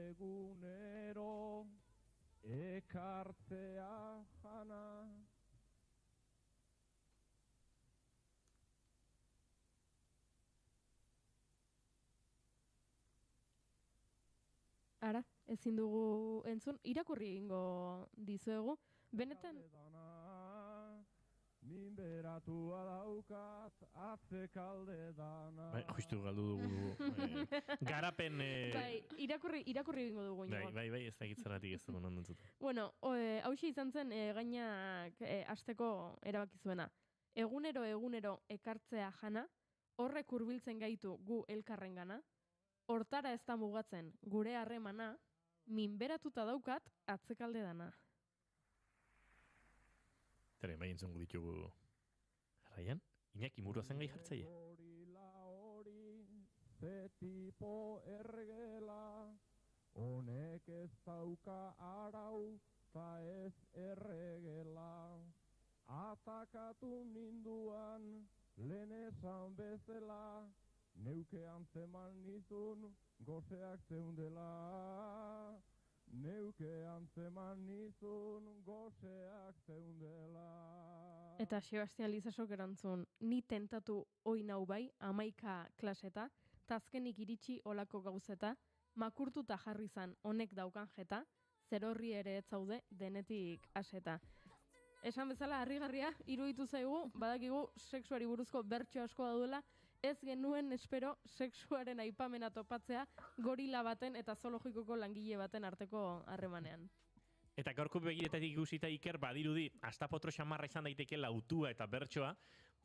Egunero, ekartzea jana. Ara, ezin dugu entzun, irakurri egingo dizuegu. Benetan... Minberatua daukat, atzekalde dana. Justu galdu dugu. Garapen... Irakurri egingo dugu. Bai, ez dakit zeratik ez dugu non entzut. Hauxe izan zen Gainak hasteko erabaki zuena. Egunero ekartzea jana, horrek hurbiltzen gaitu gu elkarrengana, hortara ez da mugatzen gure harremana, minberatuta daukat atzekalde dana. Tere, bai entzungu ditugu jarraian? Iñaki Murua zen gai jartzaile? Ze tipo ergela, honek ez dauka arau, ta ez erregela. Atakatu ninduan, lehen esan bezala, neuke antzeman nizun, gozeak zeundela. Neuke antzeman nizun, gozeak zeundela. Eta Sebastian Lizasok erantzun, ni tentatu oinau bai, 11 klaseta, tazkenik iritsi olako gauzeta, makurtuta jarri zan honek daukan jeta, zer horri ere ez zaude denetik aseta. Esan bezala, harrigarria, iruditu zaigu, badakigu sexuari buruzko bertso asko daudela, ez genuen espero sexuaren aipamena topatzea gorila baten eta zoologikoko langile baten arteko harremanean. Eta gaurko begiretatik ikusita Iker badirudi astapotro xamarra izan daiteke lautua eta bertsoa,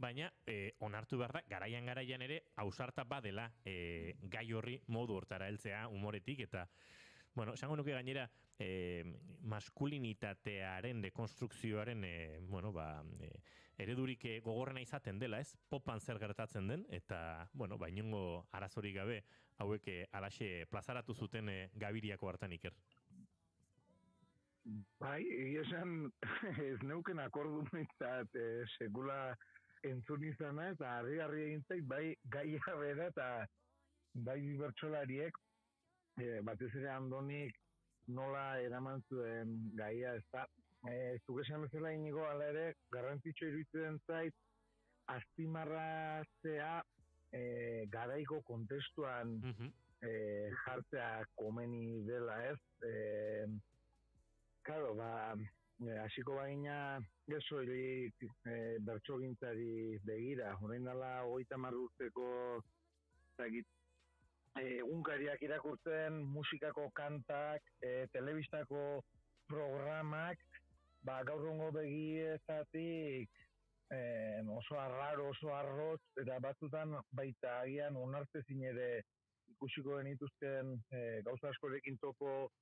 baina onartu behar da, garaian ere ausarta badela gai horri modu hortara heltzea humoretik eta bueno, esango nuke gainera maskulinitatearen dekonstrukzioaren eredurik gogorrena izaten dela, ez? Popan zer gertatzen den eta bueno, inongo arazorik gabe hauek alaxe plazaratu zuten Gabiriako hartan Iker. Bai, esan ez neuken akordu eta sekula entzun izana eta harri egin zait, bai gaia bera eta bai bertsolariek batez ere Andonik nola eraman zuen gaia, ez da. Zuk esan bezala inigo, ala ere, garrantzitsu iruditzen zait, azpimarratzea garaiko kontestuan jartzea komeni dela, ez? Claro, hasiko bagina gezoilik bertsogintzari begira, orain dela 30 urteko egunkariak irakurtzen, musikako kantak, telebistako programak, gaur egungo begietatik oso arraro, oso arrotz, eta batzutan baita agian onartezin ere ikusiko genituzten gauza askorekin topo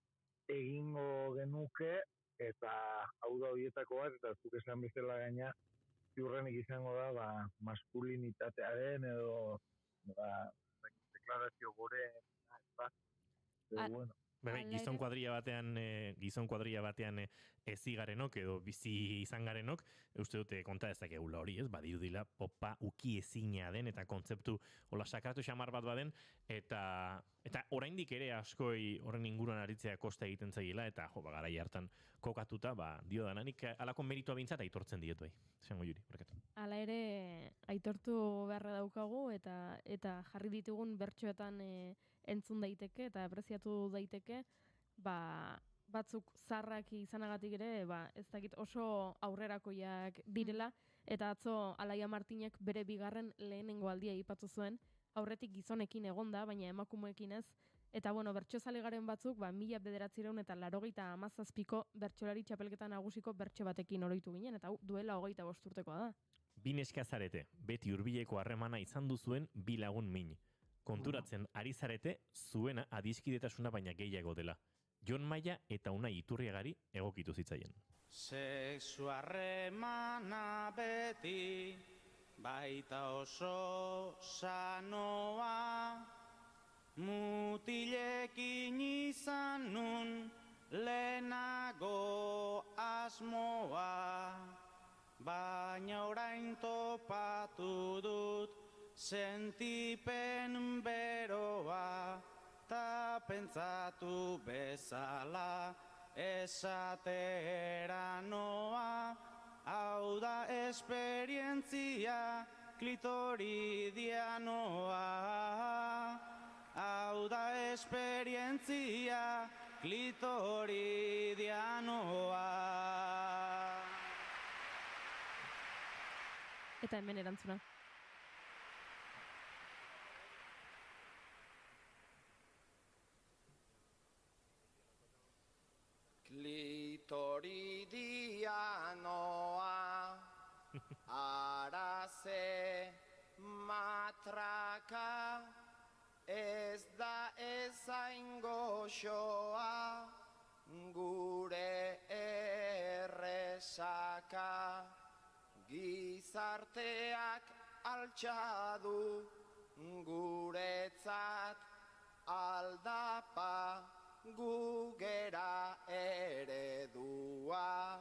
egingo genuke, eta hau da horietako bat, eta zuk esan bezala gaina, ziurrenik izango da, maskulinitatearen edo deklarazio gore, bueno. Gizon kuadrilla batean ezi garenok edo bizi izan garenok, uste dute konta dezakegula hori, ez? Badirudila popa uki ezina den eta kontzeptu hola sakratu xamar bat baden eta oraindik ere askoi horren inguruan aritzea kosta egiten zaiela eta garai hartan kokatuta, dio dananik alako meritua bintzat aitortzen diet bai. Esango Juri, barkatu. Hala ere aitortu beharra daukagu eta jarri ditugun bertsoetan entzun daiteke eta apreziatu daiteke, batzuk zarrak izanagatik ere, ez dakit oso aurrerakoiak direla, eta atzo Alaia Martinek bere bigarren lehenengo aldia aipatu zuen, aurretik gizonekin egonda, baina emakumeekin ez, eta bertsozale garen batzuk, 1987ko bertsolari txapelketa nagusiko bertso batekin oroitu ginen, eta duela 25 urtekoa da. Bi neska zarete, beti hurbileko harremana izan duzuen bi lagun min. Konturatzen ari zarete zuena adiskidetasuna baina gehiago dela. Jon Maia eta Unai Iturriagari egokitu zitzaien. Sexu harremana beti baita oso sanoa, mutilekin izan nun lehenago asmoa, baina orain topatu dut sentipen beroa, ta pentsatu bezala esatera noa, hau da esperientzia klitoridianoa, hau da esperientzia klitoridianoa. Eta hemen erantzuna. Klitoridianoa, araze matraka, ez da ezain goxoa, gure erresaka, gizarteak altxadu, guretzat aldapa, gugera eredua,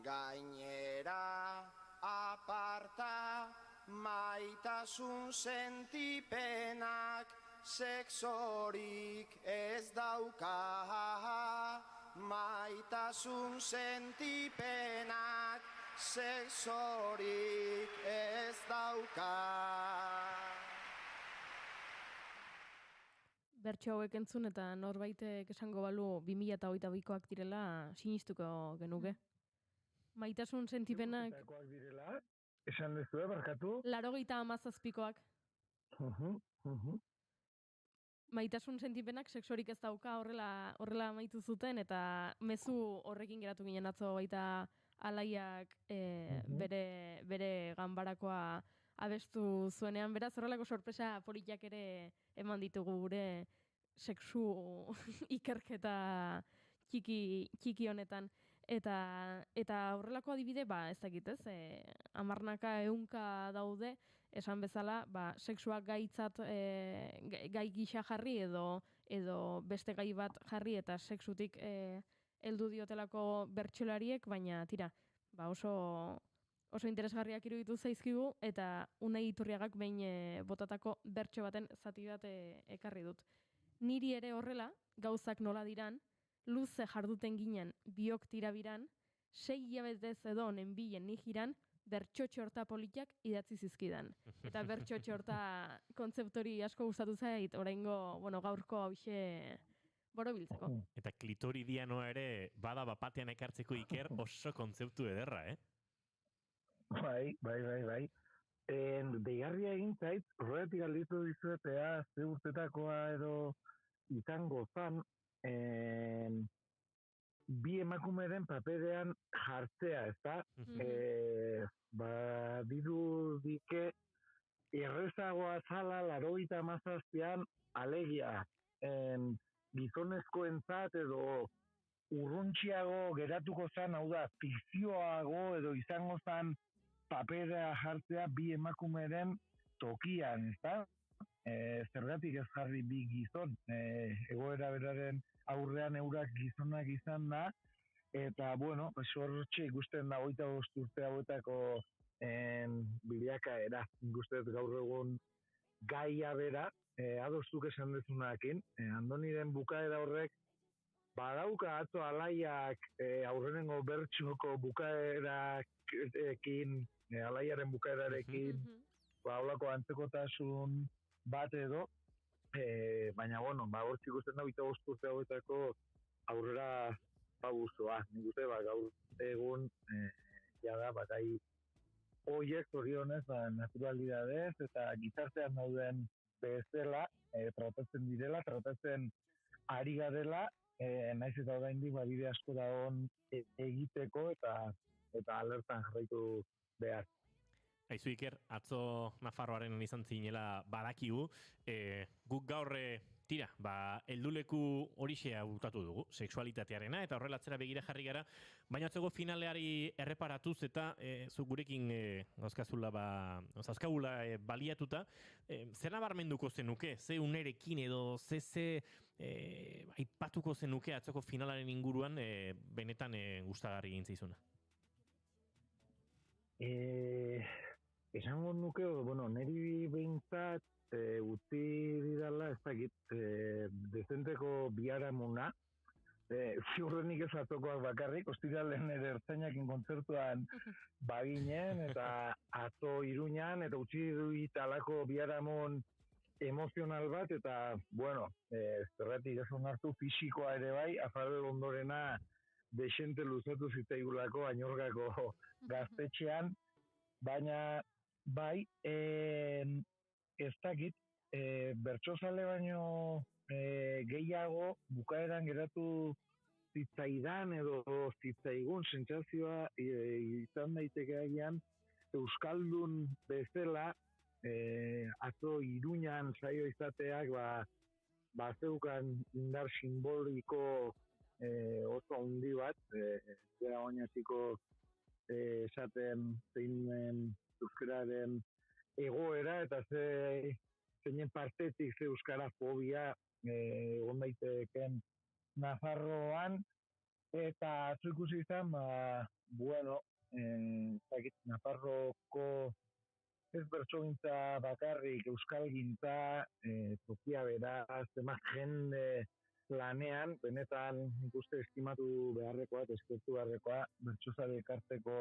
gainera aparta, maitasun sentipenak sexorik ez dauka, maitasun sentipenak sexorik ez dauka. Bertso hauek entzun eta norbaitek esango balu 2022koak direla sinistuko genuke. Maitasun sentipenak... direla? Esan dezue, barkatu? 87koak. Maitasun sentipenak sexurik ez dauka horrela amaitu zuten, eta mezu horrekin geratu ginen atzo baita Alaiak bere ganbarakoa abestu zuenean. Beraz, horrelako sorpresa politak ere eman ditugu gure sexu ikerketa txiki honetan. Eta horrelako adibide, ez dakit ez, 10 daude, esan bezala, sexuak gaitzat gai gisa jarri edo beste gai bat jarri eta sexutik heldu diotelako bertsolariek, baina tira, oso interesgarriak iruditu zaizkigu, eta Unai Iturriagak behin botatako bertso baten zati bat ekarri dut. Niri ere horrela, gauzak nola diran, luze jarduten ginen biok tirabiran, 6 hilabetez edo nenbilen nijiran, bertso txorta politak idatzi zizkidan. Eta bertso txorta kontzeptori asko gustatu zait, oraingo, gaurko hauxe borobiltzeko. Eta klitoridianoa ere bada bapatean ekartzeko Iker oso kontzeptu ederra, Bai. Deigarria egin zait, horretik galditu dizuetea, ze urtetakoa edo izango zan, bi emakumeren paperean jartzea, ezta? Dirudike errezagoa zala 97an alegia gizonezkoentzat edo urruntxiago geratuko zan, hau da, fikzioago edo izango zan papera jartzea bi emakumeren tokian, ezta? Zergatik ez jarri bi gizon, egoera beraren aurrean eurak gizonak izan da, eta, hortxe ikusten da 25 urte hauetako bilakaera, ikusten gaur egun gaia bera, adostuk esan dezunakin, Andoniren bukaera horrek, badauka atzo Alaiak aurrenengo bertxoko bukaerarekin, Alaiaren bukaerarekin, holako antzekotasun bat edo, baina, hortzik ikusten da 25 urte hauetako aurrera pausoa. Nik uste, gaur egun, jada, gai horiek zorionez, naturalidadez, eta gizartean dauden bezala, tratatzen ari garela, naiz eta oraindik bide asko dagoen egiteko eta alertan jarraitu behar. Aizu Iker, atzo Nafarroaren izan zinela badakigu, guk gaur helduleku horixe hautatu dugu, sexualitatearena, eta horrelatzera begira jarri gara, baina atzego finaleari erreparatuz eta zu gurekin zauzkagula baliatuta, zer nabarmenduko zenuke, ze unerekin edo ze aipatuko zenuke atzoko finalaren inguruan benetan gustagarri egin zaizuna? Esango nuke, neri behintzat utzi didala, ez dakit, dezenteko biharamuna, ziurrenik ez atokoak bakarrik, ostiralen ere ertzainakin kontzertuan baginen, eta atzo Iruñan, eta utzi duit alako biharamun emozional bat, eta, zerratik ez onartu fisikoa ere bai, Azarel Ondorena desente luzatu zitzaigulako Añorgako gaztetxean, baina bai, ez dakit, bertsozale baino gehiago bukaeran geratu zitzaidan edo zitzaigun sentsazioa izan daiteke agian euskaldun bezala atzo Iruñan saio izateak zeukan indar simboliko oso handi bat, zera oinaziko esaten zeinen euskararen egoera eta zeinen partetik ze euskara fobia egon daiteken Nafarroan, eta atzo ikusi izan, Nafarroko ez bertsogintza bakarrik euskalgintza, tokia bera, zema jende lanean, benetan ikuste estimatu beharrekoa eta eskertu beharrekoa, bertsozale elkarteko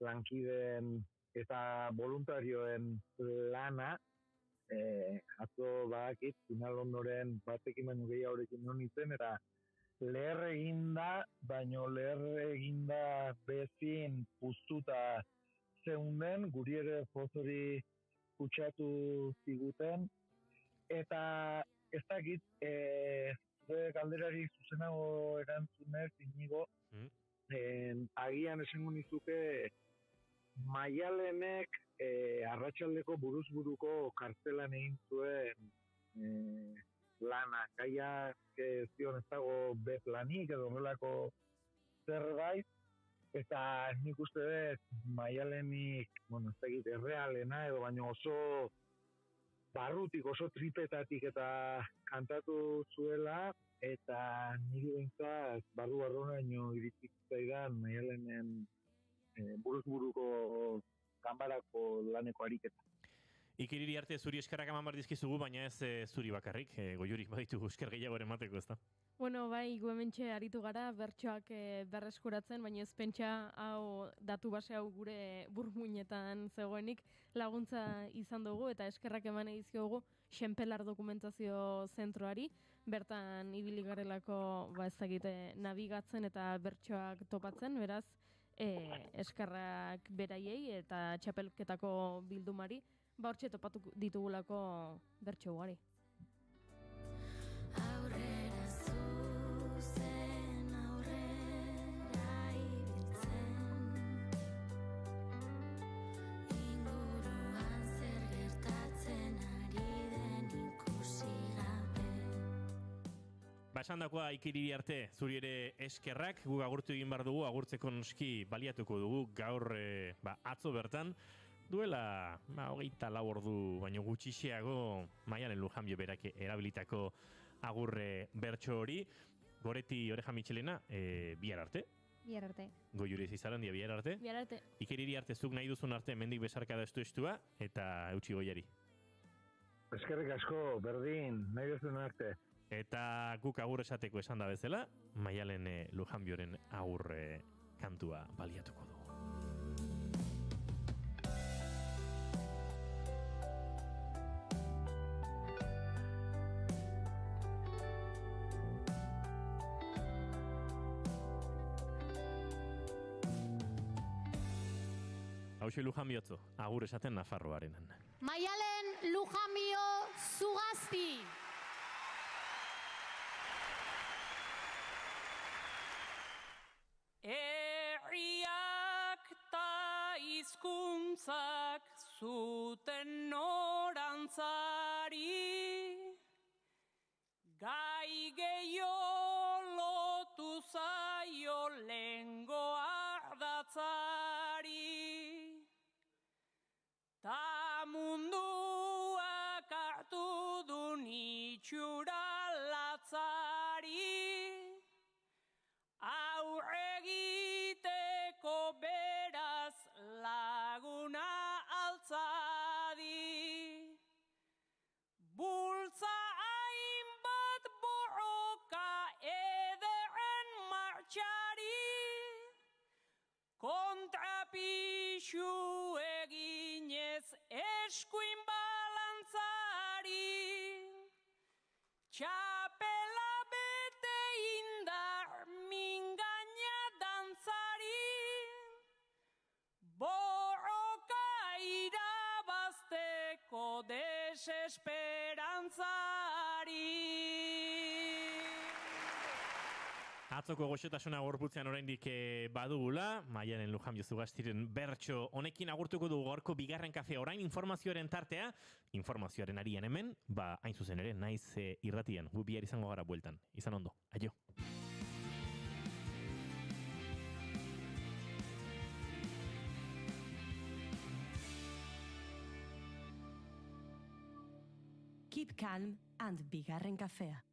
lankideen eta voluntarioen lana, atzo badakit, final ondoren batekin baino gehiagorekin non izen, eta leher eginda, baino leher eginda bezin puztuta zeunden, guri ere pozori kutsatu ziguten, eta ez dakit, zure galderari zuzenago erantzunez, Inigo, agian esango nizuke Maialenek arratsaldeko buruz-buruko kartzelan egin zuen lana, gaiak zion ez dago B-planik edo horrelako zerbait, eta nik uste dut Maialenik, ez dakit, errealena edo baino oso barrutik, oso tripetatik eta kantatu zuela, eta niri behintzat barru-barrunaino iritzik zaidan Maialenen buruz-buruko kanbarako laneko ariketa. Ikiriri arte zuri eskerrak eman behar dizkizugu, baina ez zuri bakarrik, goiurik baditu esker gehiagoren mateko, ezta? Bueno, bai, gu hementxe aritu gara, bertsoak berreskuratzen, baina ez pentsa hau datu base hau gure burmuinetan zegoenik laguntza izan dugu, eta eskerrak eman edizkiogu Xenpelar Dokumentazio Zentroari, bertan ibili garelako ezagite nabigatzen eta bertsoak topatzen, beraz, eskerrak beraiei eta txapelketako bildumari, hortxe topatu ditugulako bertso ugari. Aurrera zuzen, aurrera ibiltzen, inguruan zer gertatzen ari den ikusi gabe. Esan dakoa Ikiriri arte zuri ere eskerrak, guk agurtu egin behar dugu, agurtzeko noski baliatuko dugu gaur atzo bertan, duela 24 ordu baino gutxixeago Maialen Lujanbio berak erabilitako agurre bertso hori. Goreti Oreja Michelena, bihar arte. Bihar arte. Goiuri Zizarandia bihar arte. Bihar arte. Ikiriri arte zuk nahi duzun arte mendik besarka da estua eta eutxi goiari. Eskerrik asko, berdin, nahi duzun arte. Eta guk agur esateko esan da bezala, Maialen Lujanbioren agurre kantua baliatuko dugu. Hauxe Lujanbiotzo, agur esaten Nafarroarenan. Maialen Lujanbio Zugazti! Herriak ta hizkuntzak zuten norantzari, gai gehiago lotu zaio lengo ardatzari, ta munduak hartu du nitxura latzari, aurregiteko beraz laguna altzadi. Bultza hainbat borroka ederen martxari, kontrapixu eginez eskuin balantzari, txapela bete indar mingaina dantzari, borroka irabazteko desesperantzari. Atzoko goxotasuna gorputzean oraindik badugula, Maialen Lujanbio Zugastiren bertso honekin agurtuko dugu gaurko bigarren kafea. Orain informazioaren tartea, informazioaren arian hemen, hain zuzen ere, naiz irratian, gu bihar izango gara bueltan. Izan ondo, aio. Keep calm and bigarren kafea.